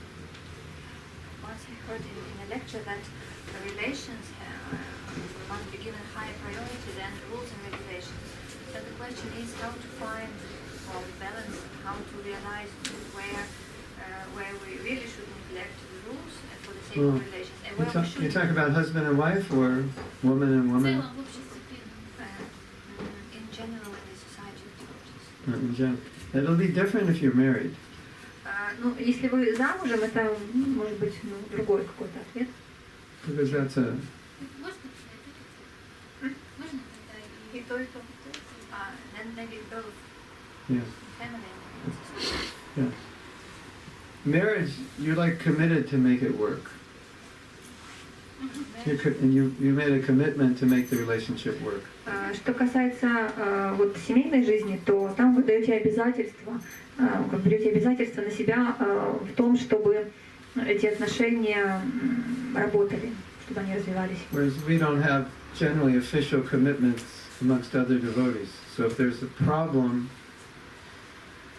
Once I heard in a lecture that the relations must be given high priority than rules and regulations. So the question is how to find the balance, how to realize where we really should neglect the rules for the sake of relations, and where we should. You talk about husband and wife, or woman and В woman? целом, в обществе преданных. In general, in the society of devotees. In general. It'll be different if you're married. Ну, если вы замужем, это может быть другой какой-то ответ. Because that's a... Можно тогда можно тогда И то, и то. Then maybe both Yeah. family and society. Yeah. Marriage, you're like committed to make it work. And you made a commitment to make the relationship work. Что касается вот семейной жизни, то там вы даете обязательства, берете обязательства на себя в том, чтобы эти отношения работали, чтобы они развивались. Whereas we don't have generally official commitments amongst other devotees. So if there's a problem,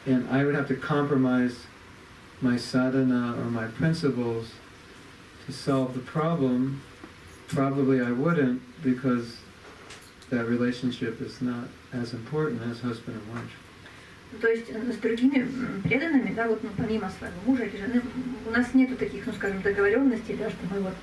and I would have to compromise my sadhana or my principles to solve the problem, probably I wouldn't, because that relationship is not as important as husband and wife. То есть с другими преданными, да, вот помимо своего мужа или жены, у нас нету таких, скажем, договоренностей, да, что мы вот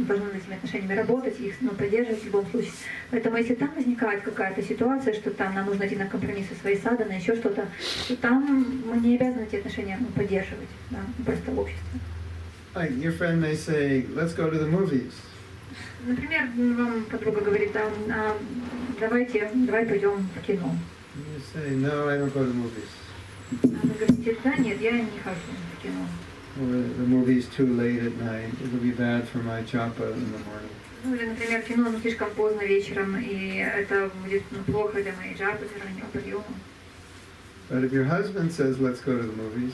должны над этими отношениями работать, их поддерживать в любом случае. Поэтому если там возникает какая-то ситуация, что там нам нужно идти на компромисс со своей садханой, еще что-то, то там мы не обязаны эти отношения поддерживать, да, просто в обществе. Like your friend may say, let's go to the movies. Например, вам подруга говорит, давай пойдем в кино. You say, no, I don't go to the movies. Вы говорите, да, нет, я не хожу в кино. Or the movie's too late at night. It'll be bad for my japa in the morning. Ну или, например, кино слишком поздно вечером, и это будет плохо для моей джапы, для раннего подъема. But if your husband says, let's go to the movies,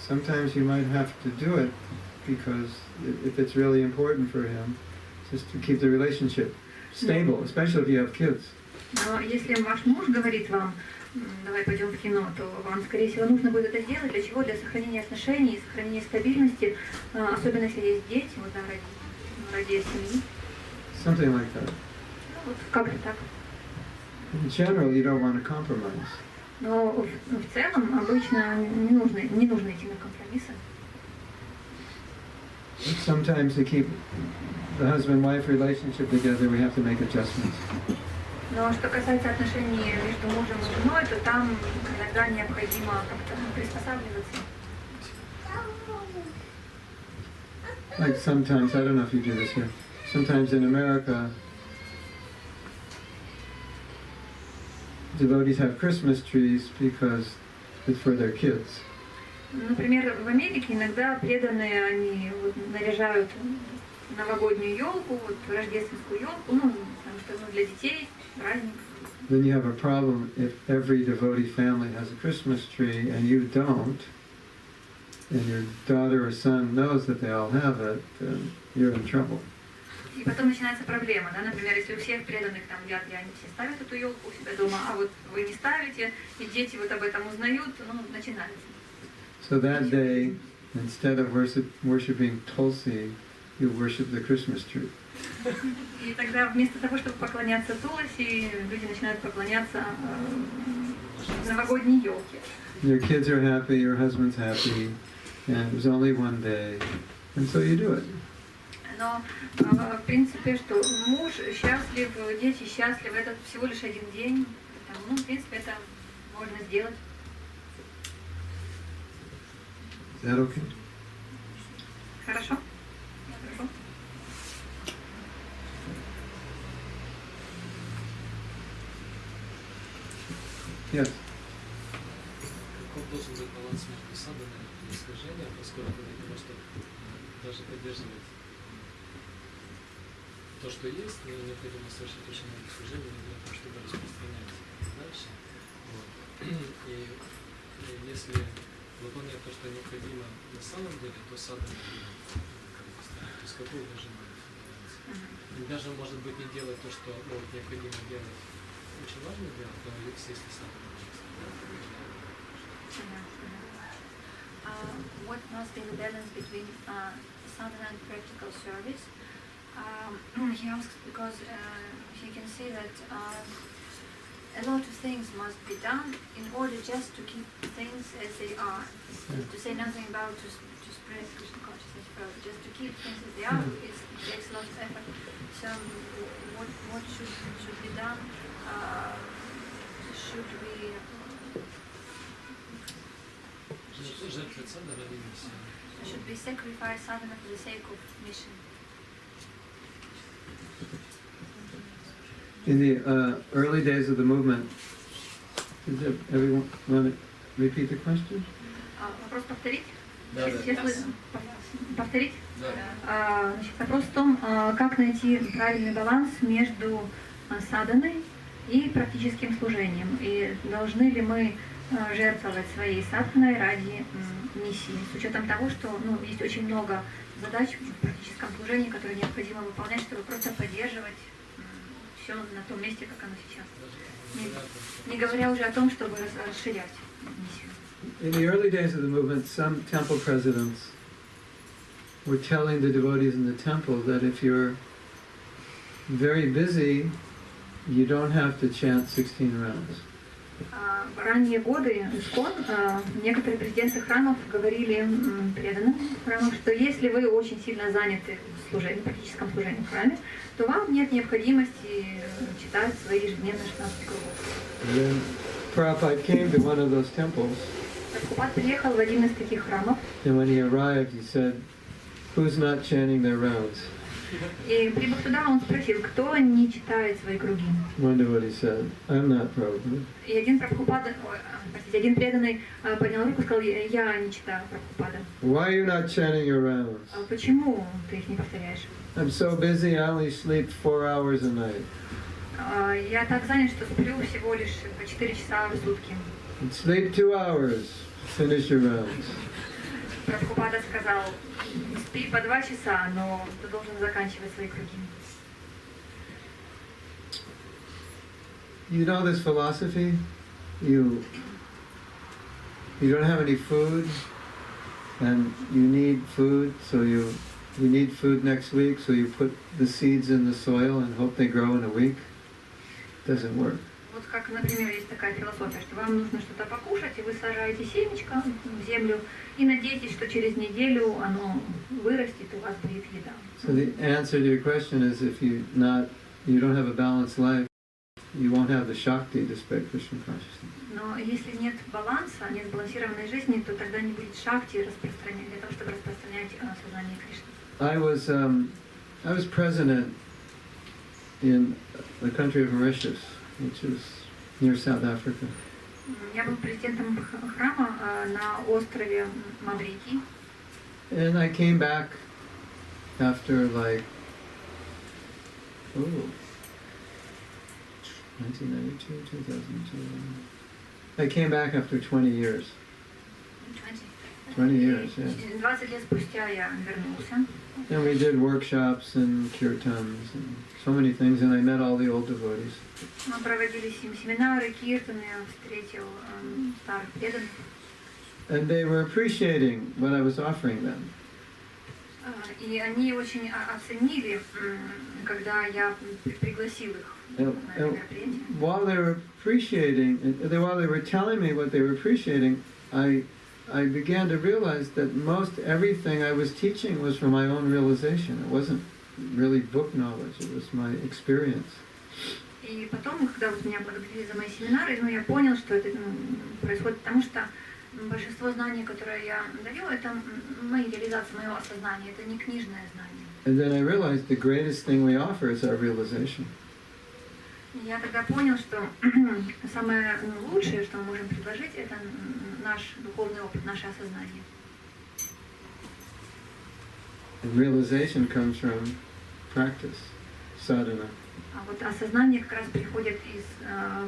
sometimes you might have to do it because if it's really important for him, just to keep the relationship stable, especially if you have kids. Но если ваш муж говорит вам, давай пойдем в кино, то вам, скорее всего, нужно будет это сделать. Для чего? Для сохранения отношений, сохранения стабильности, особенно если есть дети, вот, да, ради семьи. Something like that. Ну, вот как-то так. In general, you don't want to compromise. Но в целом обычно не нужно идти на компромиссы. Sometimes to keep the husband-wife relationship together, we have to make adjustments. Но что касается отношений между мужем и женой, то там иногда необходимо как-то приспосабливаться. Like sometimes, I don't know if you do this here, sometimes in America, devotees have Christmas trees because it's for their kids. Например, в Америке иногда преданные, они вот наряжают новогоднюю елку, вот рождественскую елку, ну, потому что для детей праздник. Then you have a problem if every devotee family has a Christmas tree and you don't, and your daughter or son knows that they all have it, then you're in trouble. И потом начинается проблема, да, например, если у всех преданных там они все ставят эту елку у себя дома, а вот вы не ставите, и дети вот об этом узнают, ну, начинается. So that day, instead of worshiping Tulsi, you worship the Christmas tree. И тогда вместо того, чтобы поклоняться Туласи, люди начинают поклоняться новогодней елке. Your kids are happy, your husband's happy, and it was only one day, and so you do it. Но в принципе, что муж счастлив, дети счастливы, это всего лишь один день, ну, в принципе, это можно сделать. Is that okay? Хорошо? Хорошо. Yes. Каков должен быть баланс между саданой и служением, поскольку для того, чтобы даже поддерживать то, что есть, но необходимо совершить очень много служений для того, чтобы распространять дальше. Вот. И если выполнять то, что необходимо на самом деле, то садана то есть какой должен быть баланс. И даже, может быть, не делать то, что необходимо делать, очень важно делать, но если садана есть. What must be the balance between sadhana and practical service? He asks because he can see that a lot of things must be done in order just to keep things as they are. To say nothing about to spread Krishna consciousness further, just to keep things as they are, it takes a lot of effort. So what should be done? Should we sacrifice sadhana for the sake of mission? In the early days of the movement, does everyone want to repeat the question? Вопрос повторить? Да, да. Повторить? Значит, вопрос в том, как найти правильный баланс между саданой и практическим служением. И должны ли мы жертвовать своей садханой ради миссии, с учетом того, что есть очень много задач в практическом служении, которые необходимо выполнять, чтобы просто поддерживать все на том месте, как оно сейчас. Не говоря уже о том, чтобы расширять миссию. In the early days of the movement, some temple presidents were telling the devotees in the temple that if you're very busy, you don't have to chant 16 rounds. В ранние годы искон некоторые президенты храмов говорили преданным храмам, что если вы очень сильно заняты в служении, практическом служении в храме, то вам нет необходимости читать свои ежедневные 16 кругов. Then Prabhupada came to one of those temples, Прабхупад приехал в один из таких храмов, and when he arrived, he said, "Who's not chanting their rounds?" и прибыв туда, он спросил, кто не читает свои круги. One devotee said, "I'm not Prabhupada." И один один преданный поднял руку и сказал, я не читаю Прабхупада. Why are you not chanting your rounds? Почему ты их не повторяешь? I'm so busy, I only sleep 4 hours a night. Я так занят, что сплю всего лишь по 4 часа в сутки. Sleep 2 hours, finish your rounds. Прабхупада сказал, спи по 2 часа, но ты должен заканчивать свои круги. You know this philosophy? you don't have any food, and you need food, so you need food next week, so you put the seeds in the soil and hope they grow in a week. Doesn't work. Вот как, например, есть такая философия, что вам нужно что-то покушать, и вы сажаете семечко в землю и надеетесь, что через неделю оно вырастет, у вас будет еда. So the answer to your question is, if you don't have a balanced life, you won't have the Shakti to spread Krishna consciousness. Но если нет баланса, нет сбалансированной жизни, то тогда не будет шакти распространения для того, чтобы распространять сознание Кришны. I was president in the country of Mauritius, which is near South Africa. Я был президентом храма на острове Маврикий. And I came back after 1992, 2002. I came back after 20 years. 20 years, yeah. 20 лет спустя я вернулся. And we did workshops and kirtans and so many things, and I met all the old devotees. Мы проводили семинары, киртаны, встретил старых преданных. And they were appreciating what I was offering them. И они очень оценили, когда я пригласил их на мероприятие. While they were appreciating, while they were telling me what they were appreciating, I began to realize that most everything I was teaching was from my own realization. It wasn't really book knowledge, it was my experience. И потом, когда вот меня благодарили за мои семинары, я понял, что это происходит потому, что большинство знаний, которые я даю, это мои реализации, мое осознание, это не книжное знание. And then I realized the greatest thing we offer is our realization. Я тогда понял, что самое лучшее, что мы можем предложить, это наш духовный опыт, наше осознание. And realization comes from practice, sadhana. А вот осознание как раз приходит из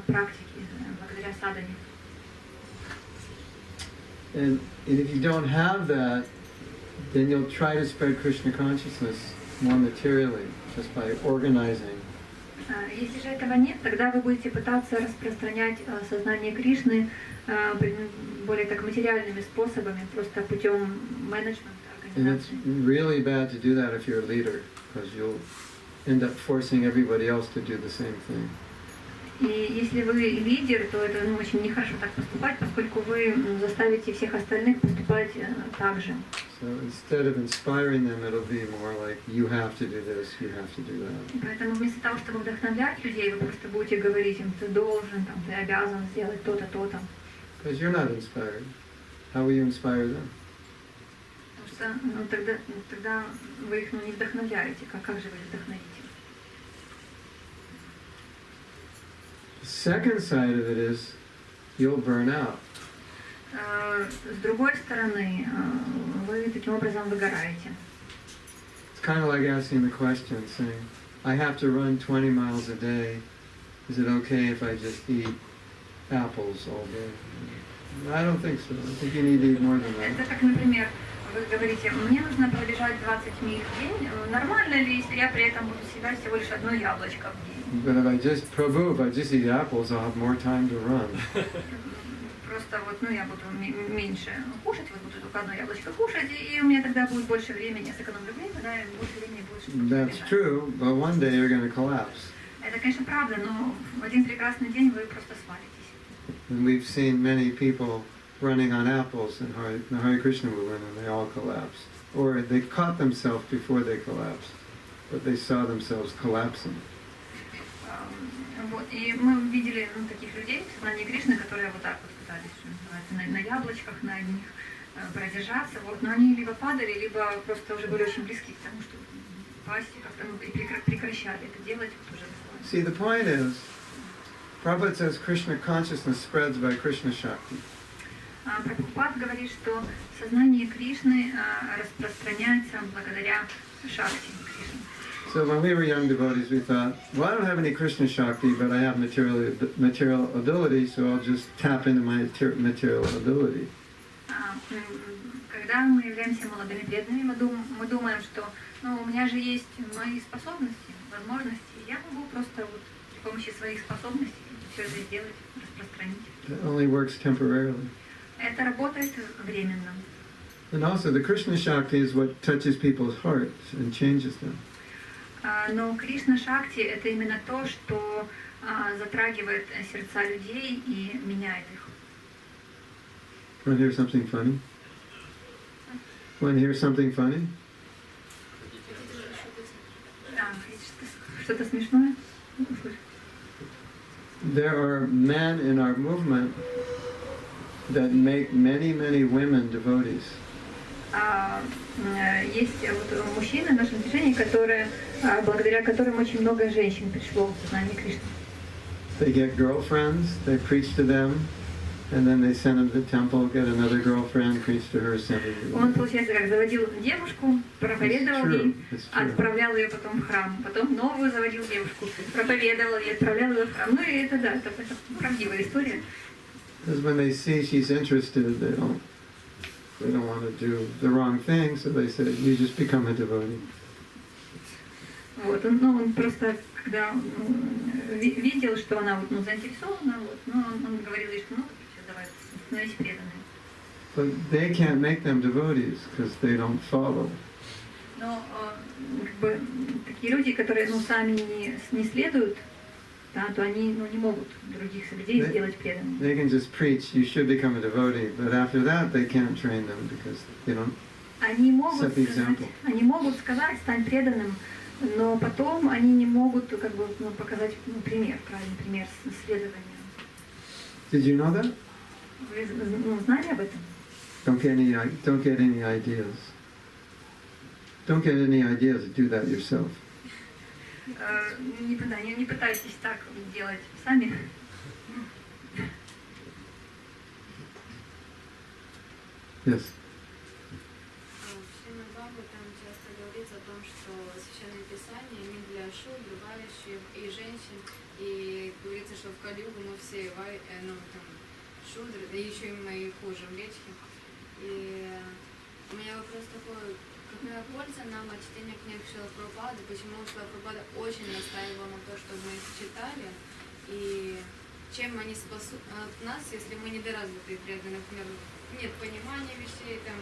практики, благодаря садхане. And if you don't have that, then you'll try to spread Krishna consciousness more materially, just by organizing. Если же этого нет, тогда вы будете пытаться распространять сознание Кришны более так материальными способами, просто путем менеджмента, And it's организации. really bad to do that if you're a leader, because you'll end up forcing everybody else to do the same thing. И если вы лидер, то это очень нехорошо так поступать, поскольку вы заставите всех остальных поступать так же. So instead of inspiring them, it'll be more like, you have to do this, you have to do that. Поэтому вместо того, чтобы вдохновлять людей, вы просто будете говорить им, ты должен, там, ты обязан сделать то-то, то-то. Because you're not inspired. How will you inspire them? Потому что тогда вы их не вдохновляете. Как же вы их вдохновите? The second side of it is, you'll burn out. С другой стороны, вы таким образом выгораете. It's kind of like asking the question, saying, I have to run 20 miles a day. Is it okay if I just eat apples all day? I don't think so. I think you need to eat more than that. Это как, например, вы говорите, мне нужно пробежать 20 миль в день. Нормально ли, если я при этом буду съедать всего лишь одно яблочко в день? But if I just eat apples, I'll have more time to run. Просто вот, я буду меньше кушать, вот буду только одно яблочко кушать, и у меня тогда будет больше времени, сэкономлю время, да, и больше времени будет, чтобы That's пробежать. true, but one day you're going to collapse. Это, конечно, правда, но в один прекрасный день вы просто свалитесь. And we've seen many people running on apples in the Hare Krishna movement, and they all collapsed. Or they caught themselves before they collapsed, but they saw themselves collapsing. Вот. И мы видели таких людей в сознании Кришны, которые вот так вот пытались, что называется, на яблочках, на одних продержаться, вот. Но они либо падали, либо просто уже были очень близки к тому, что пасть, как-то прекращали это делать, вот уже. See, the point is, Prabhupada says Krishna consciousness spreads by Krishna Shakti. Прабхупад говорит, что сознание Кришны распространяется благодаря Шакти Кришны. So when we were young devotees, we thought, well, I don't have any Krishna Shakti, but I have material ability, so I'll just tap into my material ability. Когда мы являемся молодыми преданными, мы думаем, что у меня же есть мои способности, возможности, я могу просто вот при помощи своих способностей все это сделать, распространить. That only works temporarily. Это работает временно. And also, the Krishna Shakti is what touches people's hearts and changes them. Но Кришна Шакти — это именно то, что затрагивает сердца людей и меняет их. Want to hear something funny? Want to hear something funny? Да, что-то смешное? There are men in our movement that make many, many women devotees. Есть вот мужчины в нашем движении, которые, благодаря которым очень много женщин пришло в сознание Кришны. They get girlfriends, they preach to them, and then they send them to the temple, get another girlfriend, preach to her, send her to Он, получается, как заводил девушку, проповедовал ей, It's true. отправлял ее потом в храм, потом новую заводил девушку, проповедовал ей, отправлял ее в храм. Ну и это да, это правдивая история. Because when they see she's interested, they don't want to do the wrong thing, so they say, you just become a devotee. Вот, он просто, когда видел, что она заинтересована, он говорил ей, что все, давай, становись преданной. But they can't make them devotees because they don't follow. Но как бы, такие люди, которые сами не следуют, да, то они не могут других людей сделать преданными. They can just preach, you should become a devotee, but after that they can't train them because they don't set the example. Они могут сказать, стань преданным, но потом они не могут как бы, показать пример, правильный пример следования. Did you know that? Вы знали об этом? Don't get any ideas. Don't get any ideas to do that yourself. Не пытайтесь так делать сами. Yes. Там часто говорится о том, что Священное Писание не для шудр, вающих и женщин, и говорится, что в Кали-югу мы все шудры, да еще и мы и хуже гречки. И у меня вопрос такой, какая польза нам от чтения книг Шрилы Прабхупады, почему Шрила Прабхупада очень настаивала на то, чтобы мы их читали, и чем они спасут нас, если мы недоразвитые преданные, например, нет понимания вещей, там.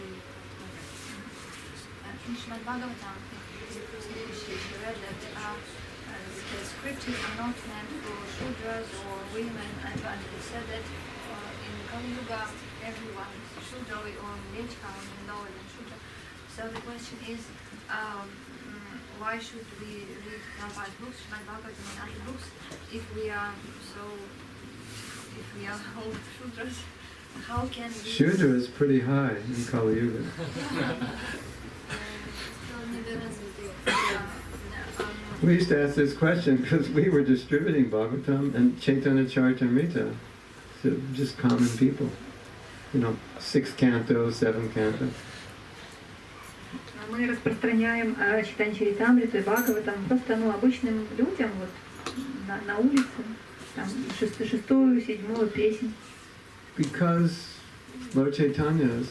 In Srimad Bhagavatam, we read that the scriptures are not meant for Shudras or women, and it said that in Kali Yuga everyone is Shudra or Nechka or lower than Shudra. So the question is, why should we read Prabhupada's books, Srimad Bhagavatam and other books, if we are all Shudras? How can we... Shudra is pretty high in Kali Yuga. We used to ask this question because we were distributing Bhagavatam and Chaitanya Charitamrita to just common people. 6th canto, 7th canto. Мы распространяем читание Чаритамриту и Бхагаватам просто обычным людям на улице, там, шестую, седьмую песнь. Because Lord Chaitanya is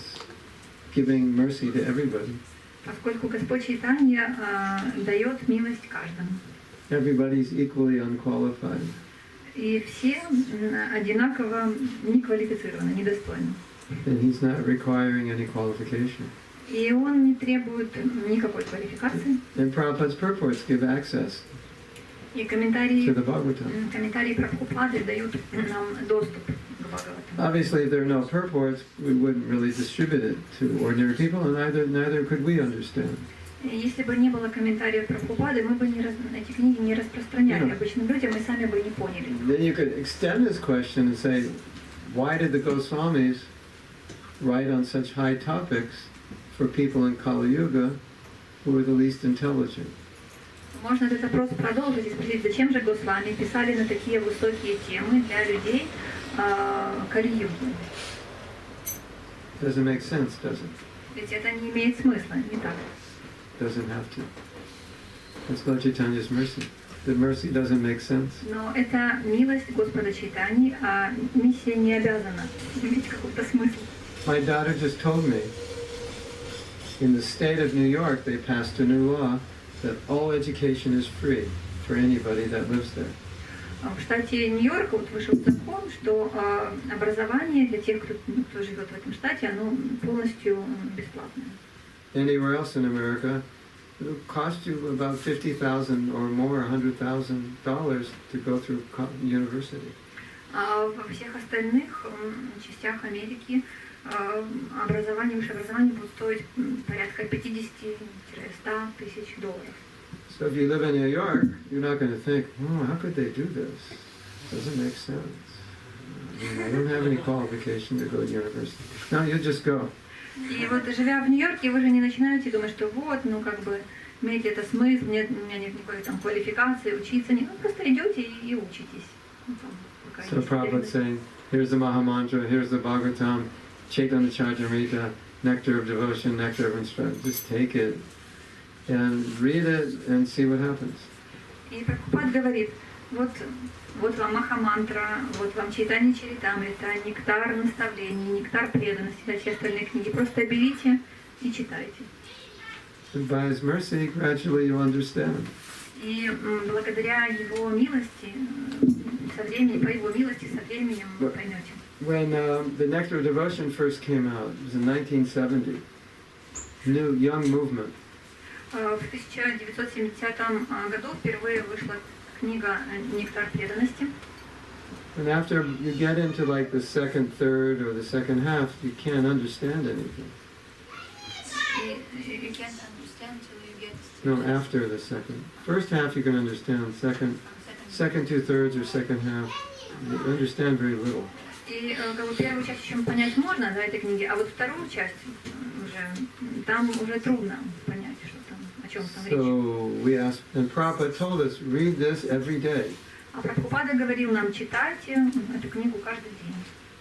giving mercy to everybody. Поскольку Господь Чайтанья дает милость каждому. Everybody's equally unqualified. И все одинаково неквалифицированы, недостойны. And he's not requiring any qualification. И он не требует никакой квалификации. And Prabhupada's purports give access И комментарии Прабхупады дают нам доступ к Бхагаватам. Obviously, if there are no purports, we wouldn't really distribute it to ordinary people, and neither could we understand. Если бы не было комментариев Прабхупады, мы бы эти книги не распространяли обычным людям, и сами бы не поняли. Then you could extend this question and say, why did the Goswamis write on such high topics for people in Kali Yuga who were the least intelligent? Можно этот вопрос продолжить и спросить, зачем же Госвами писали на такие высокие темы для людей Кали-юги? Doesn't make sense, does it? Ведь это не имеет смысла, не так? Doesn't have to. That's Lord Chaitanya's mercy. The mercy doesn't make sense. Но это милость Господа Чайтаньи, а миссия не обязана иметь какой-то смысл. My daughter just told me, in the state of New York, they passed a new law that all education is free for anybody that lives there. В штате Нью-Йорк вот вышел закон, что образование для тех, кто живет в этом штате, оно полностью бесплатное. Anywhere else in America, it'll cost you about $50,000 or more, $100,000 to go through university. А во всех остальных частях Америки высшее образование будет стоить порядка 50-100 тысяч долларов. So if you live in New York, you're not going to think, oh, how could they do this? Doesn't make sense. I don't have any qualification to go to university. No, you just go. И вот живя в Нью-Йорке, вы же не начинаете думать, что вот, ну как бы, имеет это смысл, у меня нет никакой там квалификации, учиться, нет, ну просто идете и учитесь. Ну, там, So Prabhupada's saying, here's the Mahamantra, here's the Bhagavatam, Chaitanya Charitamrita, nectar of devotion, nectar of instruction. Just take it and read it and see what happens. И Прабхупад говорит, вот вам Махамантра, вот вам Чайтанья Чаритамрита, нектар наставлений, нектар преданности, да, все остальные книги. Просто берите и читайте. And by His mercy, gradually you'll understand. И благодаря Его милости, со временем, по Его милости, со временем вы поймете. When the Nectar of Devotion first came out, it was in 1970, new young movement. В 1970 году впервые вышла книга «Нектар преданности». And after you get into like the second third or the second half, you can't understand anything. You can't understand till you get. No, after the second. First half you can understand. Second 2/3 or second half, you understand very little. И как бы первую часть еще понять можно, да, этой книги, а вот вторую часть уже там уже трудно понять, что там, о чем там речь. So we asked, and Prabhupada told us, read this every day. А Прабхупада говорил нам, читайте эту книгу каждый день.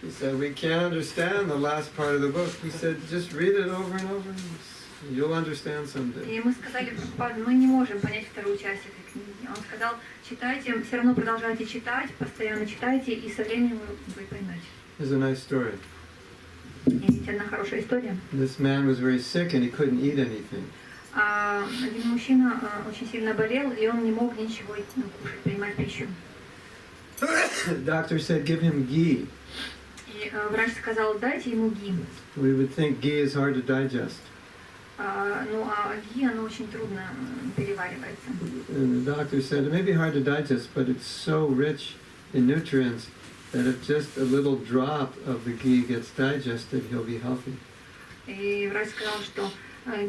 He said, we can't understand the last part of the book. He said, just read it over and over. You'll understand someday. И мы сказали, Прабхупада, мы не можем понять вторую часть этой книги. Он сказал, читайте, все равно продолжайте читать, постоянно читайте, и со временем вы поймете. There's a nice story. И ведь одна хорошая история. This man was very sick and he couldn't eat anything. Один мужчина очень сильно болел, и он не мог ничего кушать, принимать пищу. The doctor said, give him ghee. И врач сказал, дайте ему ги. We would think ghee is hard to digest. Ги, оно очень трудно переваривается. And the doctor said, it may be hard to digest, but it's so rich in nutrients that if just a little drop of the ghee gets digested, he'll be healthy. И врач сказал, что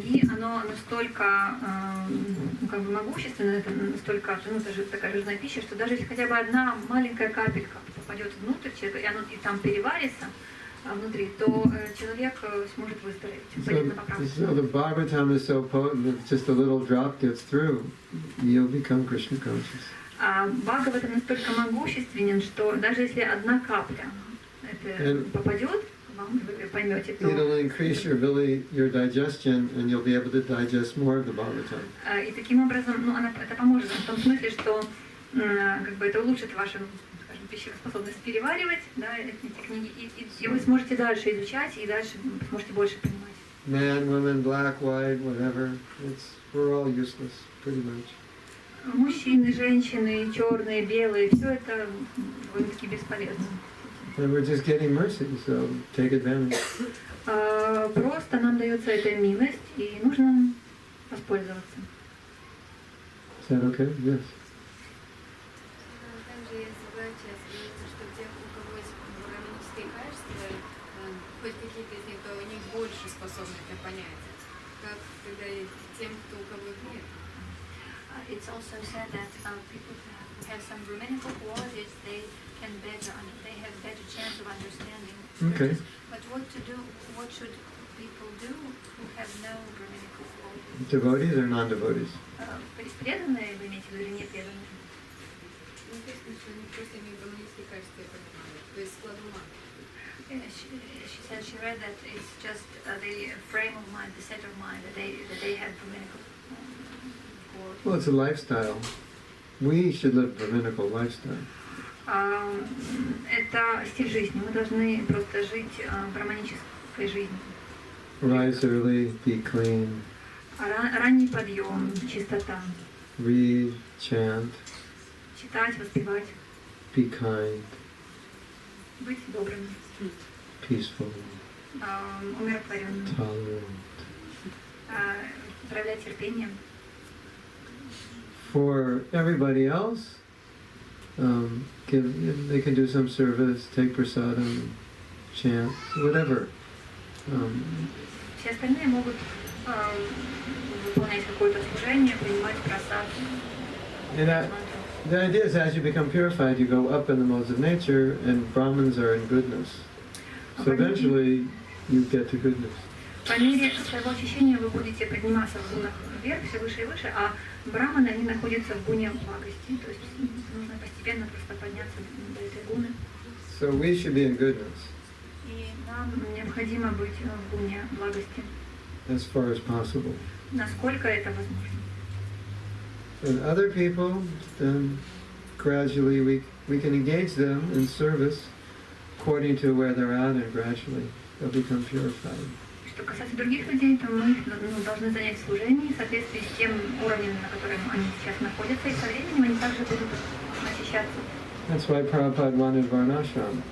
ги, оно настолько как бы могущественное, это настолько, ну, это же такая жирная пища, что даже если хотя бы одна маленькая капелька попадет внутрь человека, и оно и там переварится внутри, то человек сможет выздороветь, пойдет на поправку. So the Bhagavatam is so potent that just a little drop gets through, you'll become Krishna conscious. А Бхагаватам настолько могущественен, что даже если одна капля это попадет, вы поймете, то... It'll increase your ability, your digestion, and you'll be able to digest more of the Bhagavatam. И таким образом, ну, это поможет в том смысле, что как бы это улучшит вашу, скажем, пищевоспособность переваривать, да, эти книги, и вы сможете дальше изучать, и дальше сможете больше понимать. Man, women, black, white, whatever, we're all useless, pretty much. Мужчины, женщины, черные, белые, все это довольно-таки бесполезно. And we're just getting mercy, so take advantage. Просто нам дается эта милость, и нужно воспользоваться. Is that okay? Yes. Также есть задача сказать, что тех, у кого есть гармонические качества, хоть какие-то из них, то у них больше способны это понять. Как когда тем, кто у кого их нет. It's also said that people who have some brahminical qualities, they have better chance of understanding Okay. scriptures. But what should people do who have no brahminical qualities? Devotees or non-devotees? Преданные вы имеете в виду или не преданные? Написано, что они просто имеют гармонические качества, я понимаю. То есть склад ума. She said she read that it's just the frame of mind, the set of mind, that they have brahminical qualities. Well, it's a lifestyle. We should live a brahminical lifestyle. Это стиль жизни. Мы должны просто жить браманической жизнью. Rise early, be clean. Ранний подъем, чистота. Read, chant. Читать, воспевать. be kind, быть добрым, peaceful, умиротворенным, tolerant. проявлять терпение. For everybody else, they can do some service, take prasadam, chant, whatever. Все остальные могут выполнять какое-то служение, принимать просад. The idea is as you become purified, you go up in the modes of nature, and Brahmins are in goodness. So eventually you get to goodness. По мере своего очищения вы будете подниматься в гунах вверх, все выше и выше, а браманы, они находятся в гуне благости. То есть нужно постепенно просто подняться до этой гуны. So we should be in goodness. И нам необходимо быть в гуне благости. As far as possible. Насколько это возможно. And other people, then gradually we can engage them in service according to where they're at, and gradually they'll become purified. Что касается других людей, то мы их должны занять в служении в соответствии с тем уровнем, на котором они сейчас находятся, и со временем они также будут очищаться. That's why Prabhupada wanted Varnashram.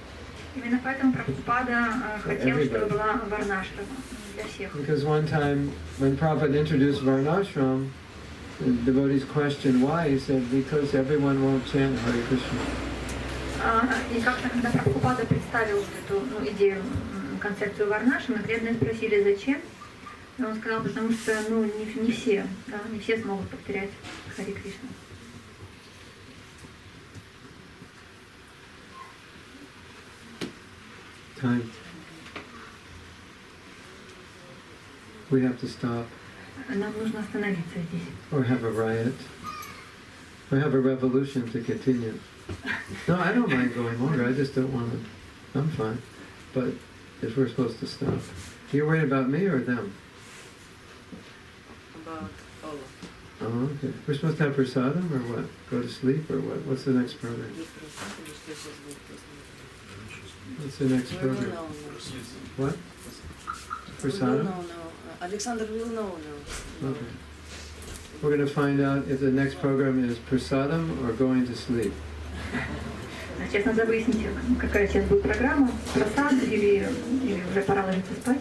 Именно поэтому Прабхупада хотел, чтобы была варнашрама для всех. Because one time when Prabhupada introduced Varnashram, the devotees questioned why. He said, because everyone won't chant Hare Krishna. И как-то, когда Прабхупада представил эту идею, концепцию варнашрама, преданные спросили, зачем? И он сказал, потому что не все смогут повторять Харе Кришна. Time. We have to stop. Нам нужно остановиться здесь. Or have a riot. Or have a revolution to continue. No, I don't mind going longer. I just don't want to. I'm fine. But if we're supposed to stop. You're worried about me or them? About all of them. Oh, okay. We're supposed to have prasadam or what? Go to sleep or what? What's the next program? What's the next We program? will know. What? We will Prasadam? know now. Alexander will know now. Okay. We're going to find out if the next program is prasadam or going to sleep. Сейчас надо выяснить, какая сейчас будет программа, просад или уже пора ложиться спать.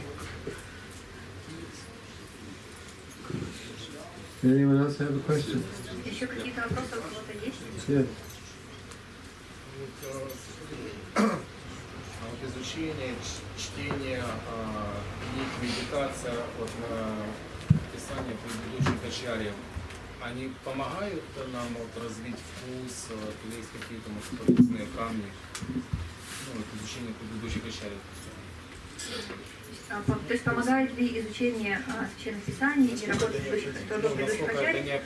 Anyone else have a question? Еще какие-то вопросы у кого-то есть? Yes. Вот изучение, чтение книг, медитация, вот написание предыдущих ачарьев, они помогают нам вот развить вкус, есть какие-то, может, полезные камни, вот, изучение предыдущих ачарьев? То есть помогает ли изучение священных писаний и работа предыдущих ачарьев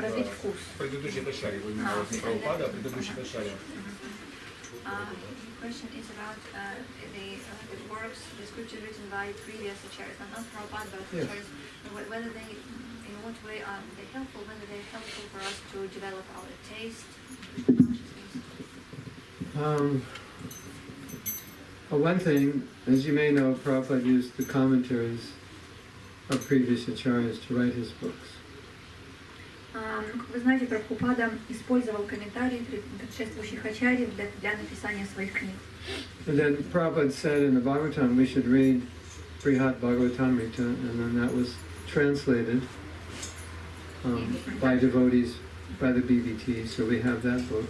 развить вкус? Предыдущих ачарьев, именно вот не Прабхупада, а предыдущих ачарьев. The question is about the works, the scriptures written by previous acharyas, not Prabhupada, but acharyas, whether they, in what way are they helpful, whether they're helpful for us to develop our taste, consciousness. One thing, as you may know, Prabhupada used the commentaries of previous acharyas to write his books. Как вы знаете, Прабхупада использовал комментарии предшествующих ачарьев для написания своих книг. And then Prabhupada said in the Bhagavatam we should read Brihat Bhagavatamrita, and then that was translated by devotees, by the BBT, so we have that book.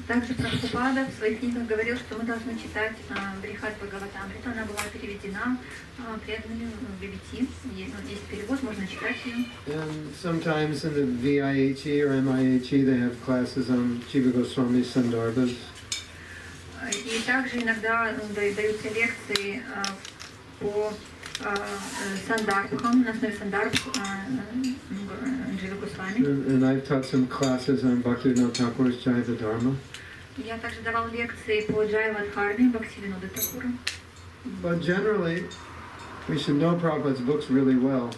Также Прабхупада в своих книгах говорил, что мы должны читать Брихат Бхагаватамриту. Она была переведена преданными в BBT. Есть перевод, можно читать ее. And sometimes in the VIHE or MIHE they have classes on Jiva Goswami's Sandarbhas. И также иногда даются лекции по сандарбхам, на основе сандарбх Дживы Госвами. And I've taught some classes on Bhaktivinoda Thakur's Jaiva Dharma. Я также давал лекции по Джайва Дхарме Бхактивинода Такура. But generally, we should know Prabhupada's books really well.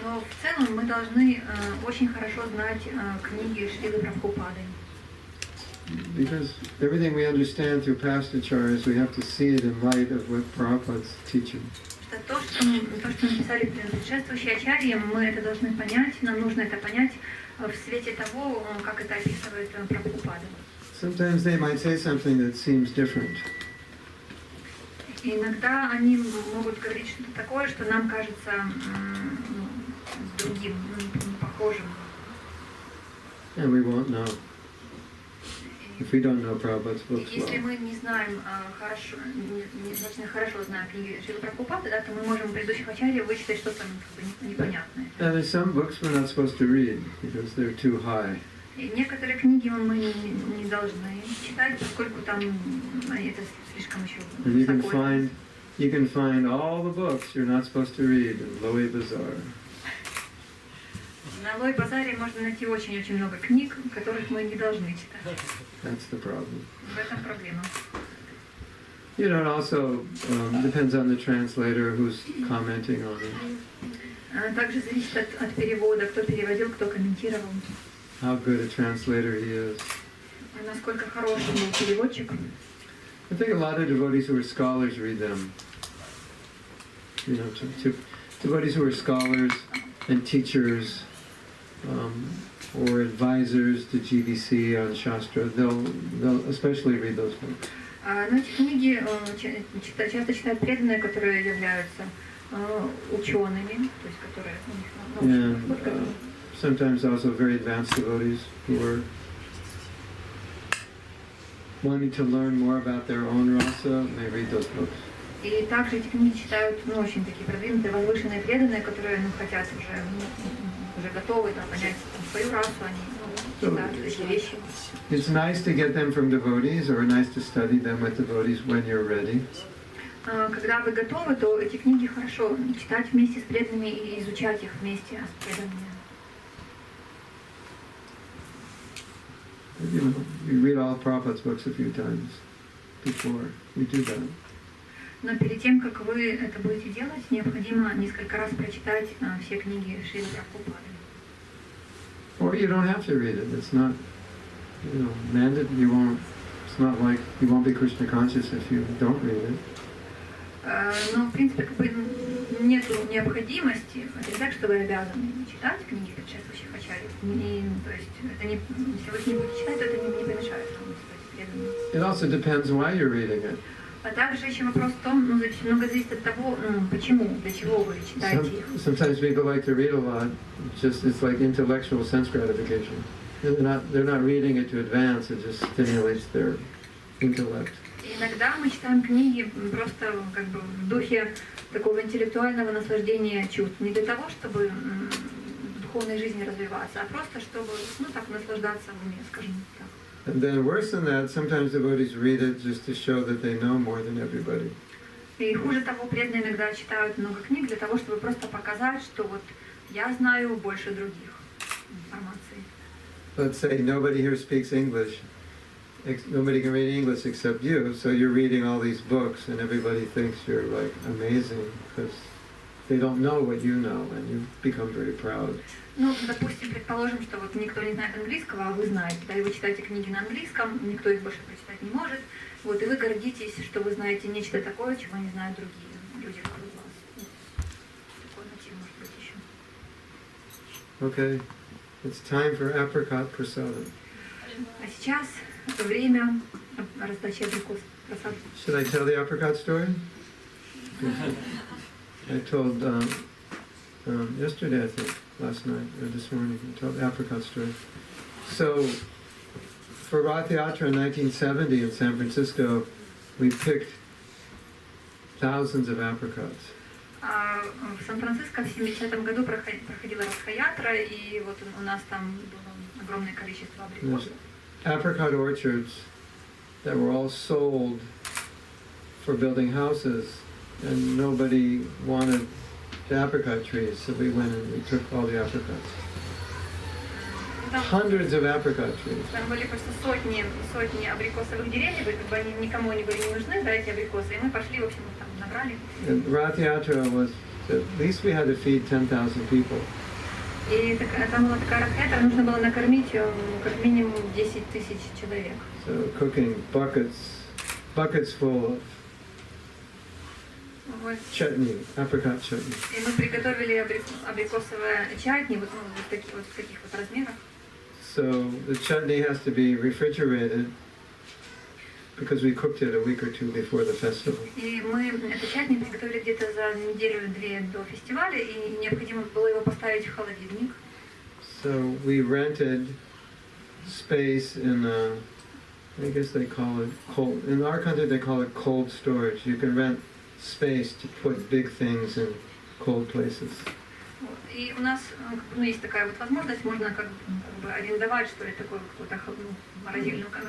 Но в целом мы должны очень хорошо знать книги Шрилы Прабхупады. Because everything we understand through past acharyas, we have to see it in light of what Prabhupada's teaching. То, что мы написали предшествующие ачарьи, мы это должны понять, нам нужно это понять в свете того, как это описывает Прабхупада. Sometimes they might say something that seems different. И иногда они могут говорить что-то такое, что нам кажется другим, не похожим. And we won't know. If we don't know Prabhupada's books Если well. мы не знаем хорошо, недостаточно хорошо знаем книги Шрилы Прабхупады, да, то мы можем в предыдущих ачарьях вычитать что-то непонятное. And there's some books we're not supposed to read because they're too high. И некоторые книги мы не должны читать, поскольку там это слишком еще высоко. You can find all the books you're not supposed to read in Lowy Bazaar. На Лой Базаре можно найти очень-очень много книг, которых мы не должны читать. That's the problem. В этом проблема. You know, it also depends on the translator who's commenting on it. Также зависит от перевода, кто переводил, кто комментировал. How good a translator he is. Насколько хороший был переводчик. I think a lot of devotees who are scholars read them. You know, devotees who are scholars and teachers or advisors to GBC on Shastra, they'll especially read those books. Но эти книги часто читают преданные, которые являются учеными, то есть которые у них научные. Sometimes also very advanced devotees who are wanting to learn more about their own rasa, may read those books. И также эти книги читают очень такие продвинутые, возвышенные преданные, которые хотят уже готовы понять свою расу, они читают эти вещи. It's nice to get them from devotees, or nice to study them with devotees when you're ready. Когда вы готовы, то эти книги хорошо читать вместе с преданными и изучать их вместе с преданными. You know, you read all Prabhupada's books a few times before you do that. Но перед тем, как вы это будете делать, необходимо несколько раз прочитать все книги Шрилы Прабхупады. Or you don't have to read it. It's not, you know, mandated. You won't. It's not like you won't be Krishna conscious if you don't read it. Но, в принципе, нет необходимости, это не так, что вы обязаны читать книги предшествующих ачарьев. То есть, это не, если вы их не будете читать, то это не помешает вам стать преданным. It also depends why you're reading it. А также еще вопрос в том, много зависит от того, почему, для чего вы читаете их. Sometimes people like to read a lot. It's like intellectual sense gratification. They're not reading it to advance. It just stimulates their intellect. Иногда мы читаем книги просто в духе такого интеллектуального наслаждения чувств. Не для того, чтобы в духовной жизни развиваться, а просто чтобы, так наслаждаться в уме, скажем так. And then worse than that, sometimes devotees read it just to show that they know more than everybody. И хуже того, преданные иногда читают много книг для того, чтобы просто показать, что я знаю больше других информации. Let's say nobody here speaks English. Nobody can read English except you, so you're reading all these books and everybody thinks you're like amazing because they don't know what you know and you become very proud. Допустим, предположим, что никто не знает английского, а вы знаете, да, и вы читаете книги на английском, никто их больше прочитать не может, и вы гордитесь, что вы знаете нечто такое, чего не знают другие люди вокруг вас. Такой мотив может быть еще. Okay, it's time for apricot prasadam. А сейчас время раздачи абрикосов. Should I tell the apricot story? I told yesterday, I think, last night or this morning, I told the apricot story. So, for Rath Yatra in 1970 in San Francisco, we picked thousands of apricots. В Сан-Франциско в 70-м году проходила Радха-ятра, и у нас там было огромное количество абрикосов. Apricot orchards that were all sold for building houses, and nobody wanted the apricot trees, so we went and we took all the apricots. Hundreds of apricot trees. Там были просто сотни абрикосовых деревьев, они никому не были не нужны, да, эти абрикосы, и мы пошли, в общем, там набрали. And Rath Yatra was, at least we had to feed 10,000 people. И там была такая Радха-ятра, нужно было накормить как минимум 10 тысяч человек. So cooking buckets full of chutney, apricot chutney. И мы приготовили абрикосовое чатни в таких размерах. So the chutney has to be refrigerated because we cooked it a week or two before the festival. И мы эту чатни приготовили где-то за неделю-две до фестиваля, и необходимо было его поставить в холодильник. So we rented space in a, I guess they call it cold, in our country they call it cold storage. You can rent space to put big things in cold places. Вот. И у нас есть такая вот возможность, можно как бы арендовать, что ли, такую какую-то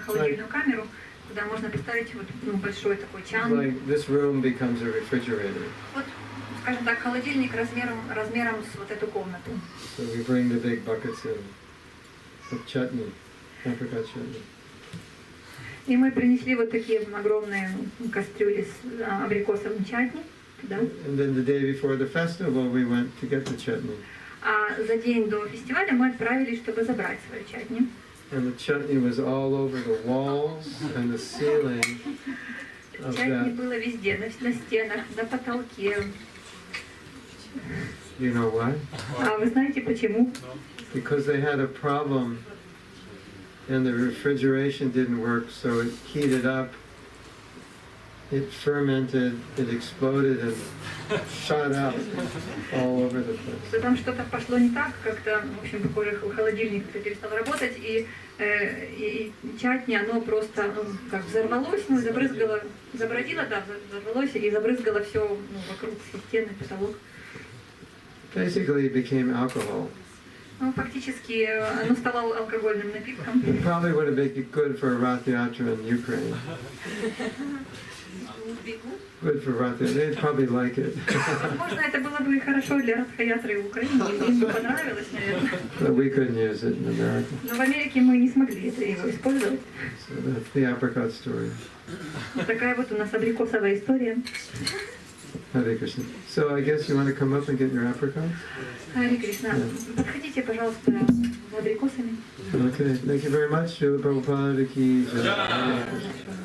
холодильную камеру, куда можно поставить вот, большой такой чан. Like this room becomes a refrigerator. Вот, скажем так, холодильник размером с вот эту комнату. So we bring the big buckets in of chutney, apricot chutney. И мы принесли вот такие огромные кастрюли с абрикосовым чатни. Да. And then the day before the festival, we went to get the chutney. А за день до фестиваля мы отправились, чтобы забрать свою чатни. And the chutney was all over the walls and the ceiling of Чатни that. было везде, на стенах, на потолке. You know why? А вы знаете почему? Because they had a problem and the refrigeration didn't work, so it heated up, it fermented, it exploded and shot out all over the place. Что там что-то пошло не так, как-то, в общем, похоже, холодильник перестал работать, и чатни, оно просто как взорвалось, забродило, да, взорвалось и забрызгало все вокруг, все стены, потолок. Basically it became alcohol. Ну, фактически оно стало алкогольным напитком. It probably would have been good for a Rath Yatra in Ukraine. Good for Rath Yatra. They'd probably like it. Возможно, это было бы хорошо для Радха-ятры в Украине, им бы понравилось, наверное. But we couldn't use it in America. Но в Америке мы не смогли его использовать. So that's the apricot story. Вот такая вот у нас абрикосовая история. Hare Krishna. So I guess you want to come up and get your apricots? Харе Кришна, подходите, пожалуйста, с абрикосами. Okay, thank you very much. Srila Prabhupada ki jai. Hare Krishna.